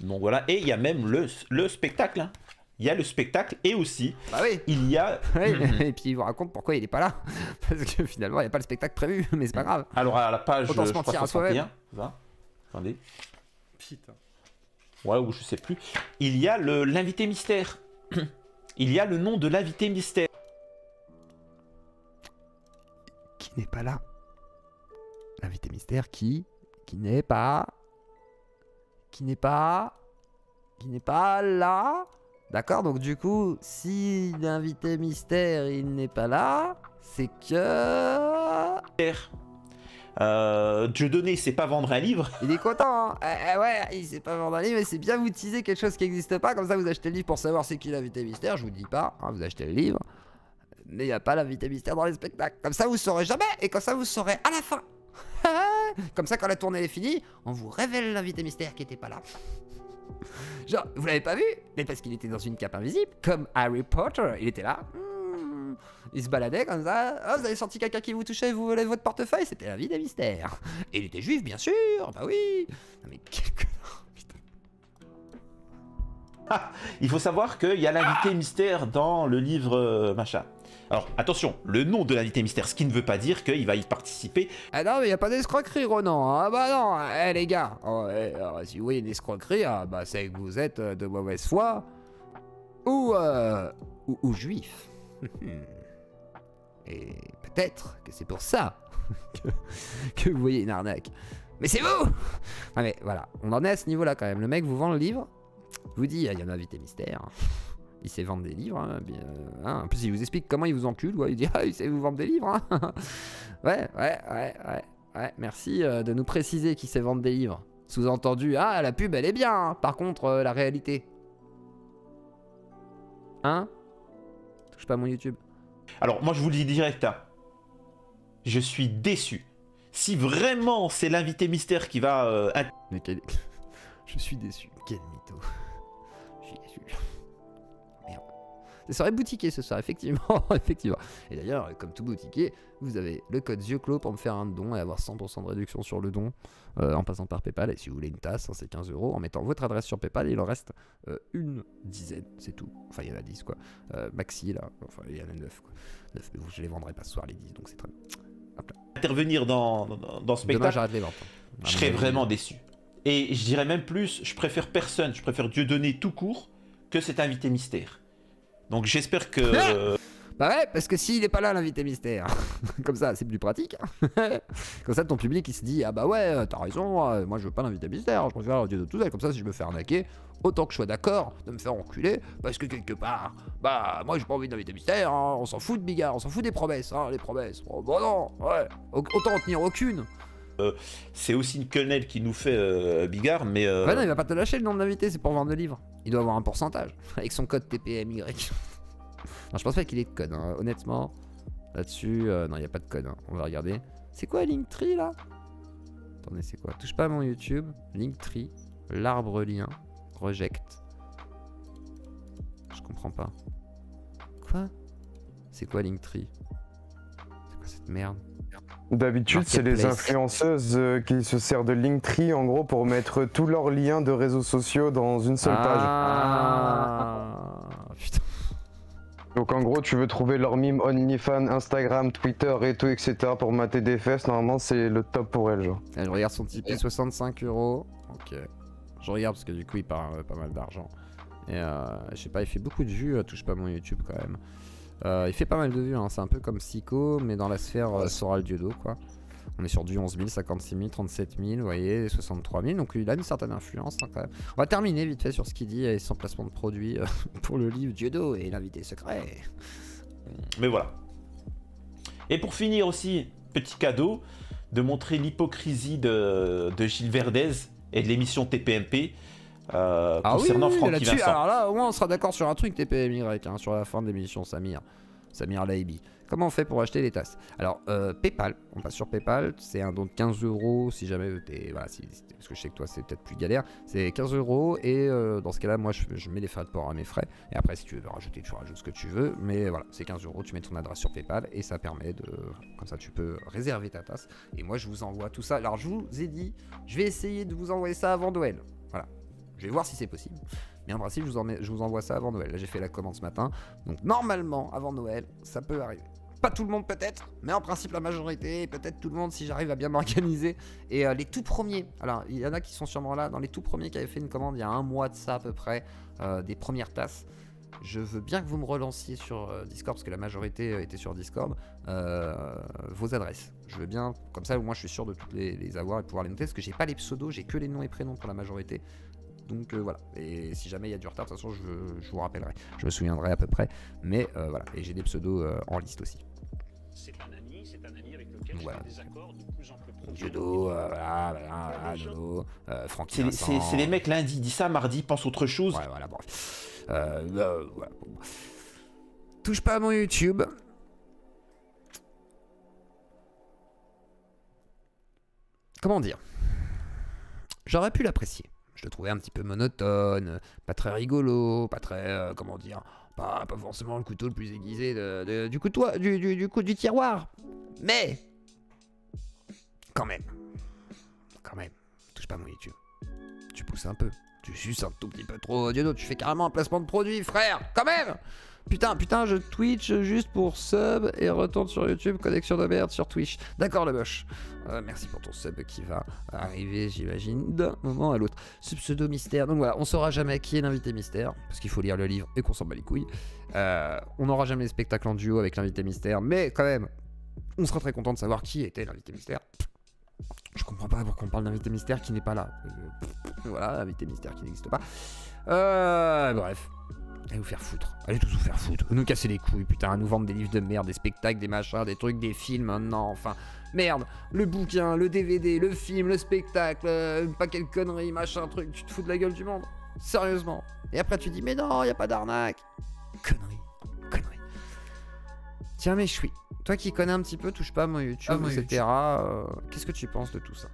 Speaker 2: Donc voilà, et il y a même le spectacle. Hein. Il y a le spectacle et aussi,
Speaker 1: bah oui.
Speaker 2: Il y a...
Speaker 1: Oui, et puis il vous raconte pourquoi il est pas là. Parce que finalement, il n'y a pas le spectacle prévu, mais c'est pas grave.
Speaker 2: Alors à la page,
Speaker 1: autant se mentir à soi-même.
Speaker 2: Attendez.
Speaker 1: Putain.
Speaker 2: Ouais, ou je sais plus. Il y a l'invité mystère. Il y a le nom de l'invité mystère.
Speaker 1: Qui n'est pas là. L'invité mystère qui n'est pas là. D'accord, donc du coup, si l'invité mystère il n'est pas là, c'est que...
Speaker 2: Dieudonné, il sait pas vendre un livre.
Speaker 1: Il est content, hein. Ouais, il sait pas vendre un livre, mais c'est bien vous teaser quelque chose qui n'existe pas, comme ça vous achetez le livre pour savoir c'est qui l'invité mystère, je vous dis pas, hein, vous achetez le livre, mais il n'y a pas l'invité mystère dans les spectacles. Comme ça vous saurez jamais, et comme ça vous saurez à la fin. Comme ça quand la tournée est finie, on vous révèle l'invité mystère qui était pas là. Genre, vous l'avez pas vu? Mais parce qu'il était dans une cape invisible, comme Harry Potter, il était là. Il se baladait comme ça. Oh, vous avez senti quelqu'un qui vous touchait, vous volez votre portefeuille? C'était l'invité mystère. Et il était juif, bien sûr, bah oui. Non mais quel connard, putain.
Speaker 2: Ah, il faut savoir qu'il y a l'invité mystère dans le livre machin. Alors, attention, le nom de l'invité mystère, ce qui ne veut pas dire qu'il va y participer.
Speaker 1: Ah non, mais il n'y a pas d'escroquerie, Ronan. Ah bah non, les gars, si vous voyez une escroquerie, bah c'est que vous êtes de mauvaise foi ou juif. Et peut-être que c'est pour ça que vous voyez une arnaque. Mais c'est vous! Non mais voilà, on en est à ce niveau-là quand même. Le mec vous vend le livre, vous dit, il y a un invité mystère. Il sait vendre des livres, hein, bien, hein. En plus il vous explique comment il vous encule, ouais. Il dit il sait vous vendre des livres, hein. ouais, merci de nous préciser qu'il sait vendre des livres. Sous-entendu, la pub elle est bien, hein. Par contre la réalité. Hein? Touche pas à mon YouTube.
Speaker 2: Alors moi je vous le dis direct, hein. Je suis déçu. Si vraiment c'est l'invité mystère qui va...
Speaker 1: Mais quel... Je suis déçu, quel mytho. Je suis déçu. Merde. Ça serait boutiquier ce soir, effectivement. Effectivement. Et d'ailleurs, comme tout boutiquier, vous avez le code yeux clos pour me faire un don et avoir 100% de réduction sur le don en passant par Paypal. Et si vous voulez une tasse, hein, c'est 15 €. En mettant votre adresse sur Paypal, il en reste une dizaine, c'est tout. Enfin, il y en a 10 quoi. Maxi là, enfin il y en a 9 quoi. 9, mais je les vendrai pas ce soir les 10, donc c'est très bien.
Speaker 2: Intervenir dans ce spectacle.
Speaker 1: Demain, j'arrête les ventes.
Speaker 2: Je serais vraiment déçu. Et je dirais même plus, je préfère personne, je préfère Dieudonné tout court que cet invité mystère. Donc j'espère que...
Speaker 1: Bah ouais, parce que s'il est pas là l'invité mystère, comme ça c'est plus pratique. Comme ça ton public il se dit, ah bah ouais, t'as raison, moi je veux pas l'invité mystère, je préfère Dieu de tout seul, comme ça si je me fais arnaquer, autant que je sois d'accord de me faire enculer, parce que quelque part, bah moi j'ai pas envie d'invité mystère, hein, on s'en fout de Bigard, on s'en fout des promesses, hein, les promesses. Oh bah non, ouais, autant en tenir aucune.
Speaker 2: C'est aussi une quenelle qui nous fait Bigard, mais...
Speaker 1: Ouais non, il va pas te lâcher le nom de l'invité, c'est pour vendre le livre. Il doit avoir un pourcentage, avec son code TPMY. Non, je pense pas qu'il ait de code, hein. Honnêtement. Là-dessus, non, il n'y a pas de code. Hein. On va regarder. C'est quoi Linktree là? Attendez, c'est quoi? Touche pas à mon YouTube. Linktree, l'arbre lien, reject. Je comprends pas. Quoi? C'est quoi Linktree? C'est quoi cette merde?
Speaker 5: D'habitude, c'est les influenceuses qui se servent de Linktree en gros pour mettre tous leurs liens de réseaux sociaux dans une seule page.
Speaker 1: Putain.
Speaker 5: Donc en gros, tu veux trouver leurs mimes OnlyFans, Instagram, Twitter et tout, etc. pour mater des fesses, normalement c'est le top pour elles, genre.
Speaker 1: Je regarde son Tipeee, 65 €. Ok. Je regarde parce que du coup il parle pas mal d'argent. Et je sais pas, il fait beaucoup de vues, touche pas mon YouTube quand même. Il fait pas mal de vues, hein. C'est un peu comme Psycho, mais dans la sphère Soral Diodo, quoi. On est sur du 11 000, 56 000, 37 000, vous voyez, 63 000. Donc il a une certaine influence, hein, quand même. On va terminer vite fait sur ce qu'il dit et son placement de produit pour le livre Diodo et l'invité secret.
Speaker 2: Mais voilà. Et pour finir aussi, petit cadeau, de montrer l'hypocrisie de Gilles Verdez et de l'émission TPMP. Concernant Francky Vincent.
Speaker 1: Alors là, au moins, on sera d'accord sur un truc TPMY, hein, sur la fin de l'émission, Samir Laibi. Comment on fait pour acheter les tasses? Alors, PayPal, on passe sur PayPal, c'est un don de 15 € si jamais voilà, parce que je sais que toi c'est peut-être plus galère, c'est 15 € et dans ce cas-là, moi je mets les frais de port à mes frais. Et après, si tu veux rajouter, tu rajoutes ce que tu veux, mais voilà, c'est 15 €, tu mets ton adresse sur PayPal et ça permet de. Comme ça, tu peux réserver ta tasse. Et moi, je vous envoie tout ça. Alors, je vous ai dit, je vais essayer de vous envoyer ça avant Noël. Voilà. Je vais voir si c'est possible. Mais en principe, je vous envoie ça avant Noël. Là, j'ai fait la commande ce matin. Donc, normalement, avant Noël, ça peut arriver. Pas tout le monde peut-être, mais en principe la majorité, peut-être tout le monde si j'arrive à bien m'organiser. Et les tout premiers, alors il y en a qui sont sûrement là, dans les tout premiers qui avaient fait une commande il y a un mois de ça à peu près, des premières tasses. Je veux bien que vous me relanciez sur Discord, parce que la majorité était sur Discord, vos adresses. Je veux bien, comme ça au moins je suis sûr de toutes les avoir et pouvoir les noter, parce que j'ai pas les pseudos, j'ai que les noms et prénoms pour la majorité. Donc voilà, et si jamais il y a du retard, de toute façon je vous rappellerai, je me souviendrai à peu près, mais voilà, et j'ai des pseudos en liste aussi.
Speaker 6: C'est un ami avec lequel j'ai des accords de plus en plus profonds.
Speaker 1: Diodo, voilà, Diodo, Francky Vincent.
Speaker 2: C'est les mecs lundi, dis ça, mardi, pense autre chose.
Speaker 1: Ouais, voilà, bref. Voilà. Touche pas à mon YouTube. Comment dire? J'aurais pu l'apprécier. Je le trouvais un petit peu monotone, pas très rigolo, pas très, comment dire, pas forcément le couteau le plus aiguisé du tiroir. Mais, quand même, touche pas à mon YouTube. Tu pousses un peu, tu suces un tout petit peu trop, Diodo, tu fais carrément un placement de produit, frère, quand même. Putain, je Twitch juste pour sub et retourne sur YouTube, connexion de merde sur Twitch. D'accord, le moche. Merci pour ton sub qui va arriver, j'imagine, d'un moment à l'autre. Ce pseudo mystère. Donc voilà, on saura jamais qui est l'invité mystère, parce qu'il faut lire le livre et qu'on s'en bat les couilles. On n'aura jamais le spectacle en duo avec l'invité mystère, mais quand même, on sera très content de savoir qui était l'invité mystère. Je comprends pas pourquoi on parle d'invité mystère qui n'est pas là. Voilà, invité mystère qui n'existe pas. Bref. Allez vous faire foutre, allez tous vous faire foutre, vous nous casser les couilles, putain, nous vendre des livres de merde, des spectacles, des machins, des trucs, des films, non, enfin, merde, le bouquin, le DVD, le film, le spectacle, pas quelle connerie, machin, truc, tu te fous de la gueule du monde, sérieusement. Et après tu dis, mais non, y a pas d'arnaque, connerie. Tiens, mais choui, toi qui connais un petit peu, touche pas à mon YouTube, etc., qu'est-ce que tu penses de tout ça?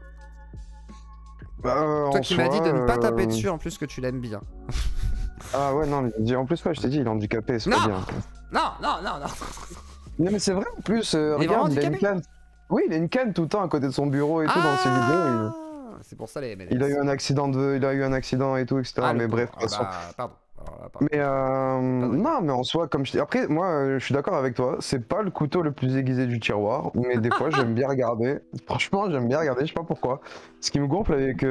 Speaker 1: Toi qui m'as dit de ne pas taper dessus, en plus que tu l'aimes bien.
Speaker 5: Ah ouais, non, mais en plus, ouais, je t'ai dit, il est handicapé, c'est pas bien.
Speaker 1: Non.
Speaker 5: Non, mais c'est vrai, en plus, regarde, il a une canne. Oui, il a une canne tout le temps à côté de son bureau et tout dans ses vidéos.
Speaker 1: C'est pour ça les MLS.
Speaker 5: Il a eu un accident et tout, etc. Mais bref, de toute façon.
Speaker 1: Pardon.
Speaker 5: Mais non, mais en soi, comme je dis. Après, moi, je suis d'accord avec toi. C'est pas le couteau le plus aiguisé du tiroir, mais des fois, j'aime bien regarder. Franchement, j'aime bien regarder. Je sais pas pourquoi. Ce qui me gonfle avec,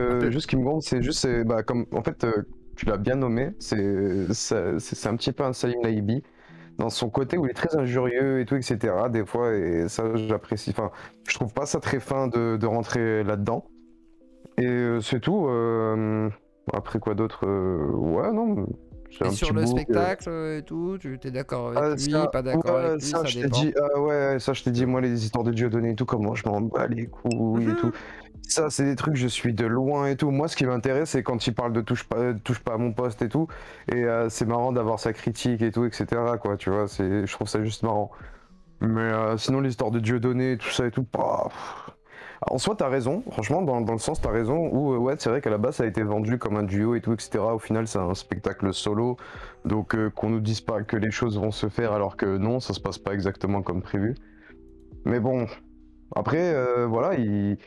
Speaker 5: c'est juste, comme en fait, tu l'as bien nommé. C'est un petit peu un Salim Laibi dans son côté où il est très injurieux et tout, etc. Des fois, et ça, j'apprécie. Enfin, je trouve pas ça très fin de rentrer là-dedans. Et c'est tout. Après quoi d'autre? Ouais, non.
Speaker 1: Et sur le spectacle et tout, tu t'es d'accord avec lui, pas d'accord avec lui, ça dépend.
Speaker 5: Ça je t'ai dit, moi les histoires de Dieudonné et tout, comment je m'en bats les couilles et tout. Ça c'est des trucs, je suis de loin et tout. Moi ce qui m'intéresse c'est quand il parle de touche pas à mon poste et tout. Et c'est marrant d'avoir sa critique et tout, etc. quoi, tu vois, je trouve ça juste marrant. Mais sinon l'histoire de Dieudonné, tout ça et tout, bah... En soi, t'as raison, franchement, dans le sens, t'as raison, où ouais, c'est vrai qu'à la base, ça a été vendu comme un duo et tout, etc. Au final, c'est un spectacle solo, donc qu'on nous dise pas que les choses vont se faire alors que non, ça se passe pas exactement comme prévu. Mais bon, Après, voilà, il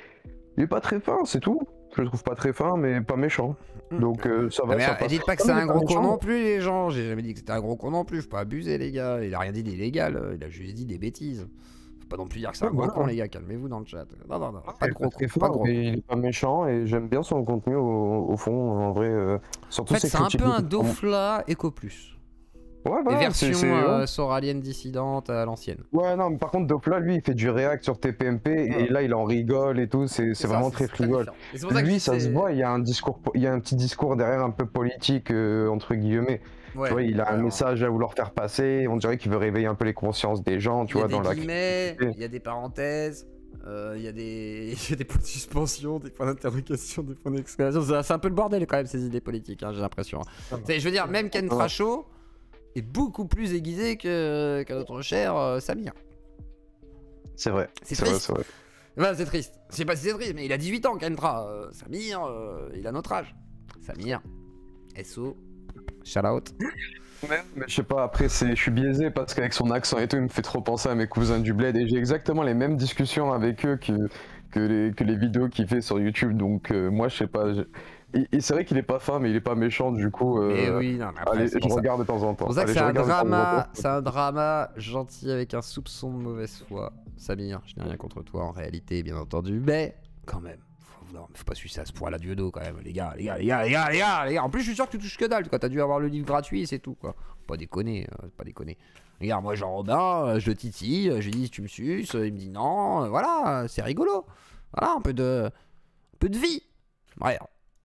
Speaker 5: est pas très fin, c'est tout. Je le trouve pas très fin, mais pas méchant. Donc ça va,
Speaker 1: Mais
Speaker 5: ça passe.
Speaker 1: dites pas que
Speaker 5: Non,
Speaker 1: c'est
Speaker 5: mais
Speaker 1: un gros con
Speaker 5: méchant.
Speaker 1: non plus, les gens. J'ai jamais dit que c'était un gros con non plus. Faut pas abuser, les gars. Il a rien dit d'illégal. Il a juste dit des bêtises. Faut pas non plus dire que c'est un
Speaker 5: Ouais,
Speaker 1: gros
Speaker 5: voilà.
Speaker 1: con, les gars. Calmez-vous dans le chat. Non, non, non. Pas
Speaker 5: Il
Speaker 1: de
Speaker 5: est
Speaker 1: gros
Speaker 5: très
Speaker 1: con. Pas de
Speaker 5: fort,
Speaker 1: gros.
Speaker 5: mais il est pas méchant et j'aime bien son contenu au fond, en vrai. Surtout
Speaker 1: En fait,
Speaker 5: ses
Speaker 1: c'est un
Speaker 5: critiques
Speaker 1: peu un
Speaker 5: de-
Speaker 1: Dofla Eco Plus.
Speaker 5: Ouais,
Speaker 1: Les
Speaker 5: voilà, c'est.
Speaker 1: versions soraliennes dissidentes à l'ancienne.
Speaker 5: Ouais, non, mais par contre, Dofla, lui, il fait du react sur TPMP et là, il en rigole et tout. C'est vraiment très frivole. Lui, ça se voit, il y a un discours, il y a un petit discours derrière un peu politique, entre guillemets.
Speaker 1: Ouais.
Speaker 5: Tu vois, il a un
Speaker 1: Alors,
Speaker 5: message à vouloir faire passer. On dirait qu'il veut réveiller un peu les consciences des gens, tu
Speaker 1: il y a
Speaker 5: vois,
Speaker 1: des
Speaker 5: dans la
Speaker 1: guillemets,
Speaker 5: criticité.
Speaker 1: il y a des parenthèses, il y a des points de suspension, des points d'interrogation, des points d'exclamation. C'est un peu le bordel quand même ces idées politiques, hein, j'ai l'impression. Je veux dire, même Ken Tracho est beaucoup plus aiguisé que notre cher Samir.
Speaker 5: C'est vrai.
Speaker 1: C'est
Speaker 5: vrai,
Speaker 1: triste.
Speaker 5: c'est vrai.
Speaker 1: Bah, c'est triste. Je sais pas si c'est triste, mais il a 18 ans, Kentra. Samir, il a notre âge. Samir, SO, shout out.
Speaker 5: Mais je sais pas, après, je suis biaisé parce qu'avec son accent et tout, il me fait trop penser à mes cousins du bled et j'ai exactement les mêmes discussions avec eux que les vidéos qu'il fait sur YouTube. Donc, moi, je sais pas. Et c'est vrai qu'il est pas fin, mais il est pas méchant, du coup.
Speaker 1: Mais oui, non, mais après,
Speaker 5: Allez,
Speaker 1: c'est
Speaker 5: je
Speaker 1: pour ça.
Speaker 5: regarde de temps en temps.
Speaker 1: C'est pour ça que
Speaker 5: Allez,
Speaker 1: c'est
Speaker 5: je
Speaker 1: un
Speaker 5: regarde de temps en
Speaker 1: drama,
Speaker 5: temps.
Speaker 1: c'est un drama gentil avec un soupçon de mauvaise foi. Samir, je n'ai rien contre toi en réalité, bien entendu, mais quand même. Faut pas sucer à ce point-là du dos quand même, les gars. En plus, je suis sûr que tu touches que dalle, quoi. T'as dû avoir le livre gratuit, c'est tout, quoi. Pas déconner, pas déconner. Regarde, moi, Jean-Robin, je le titille, je lui dis tu me suces, il me dit non, voilà, c'est rigolo. Voilà, un peu de vie. Bref.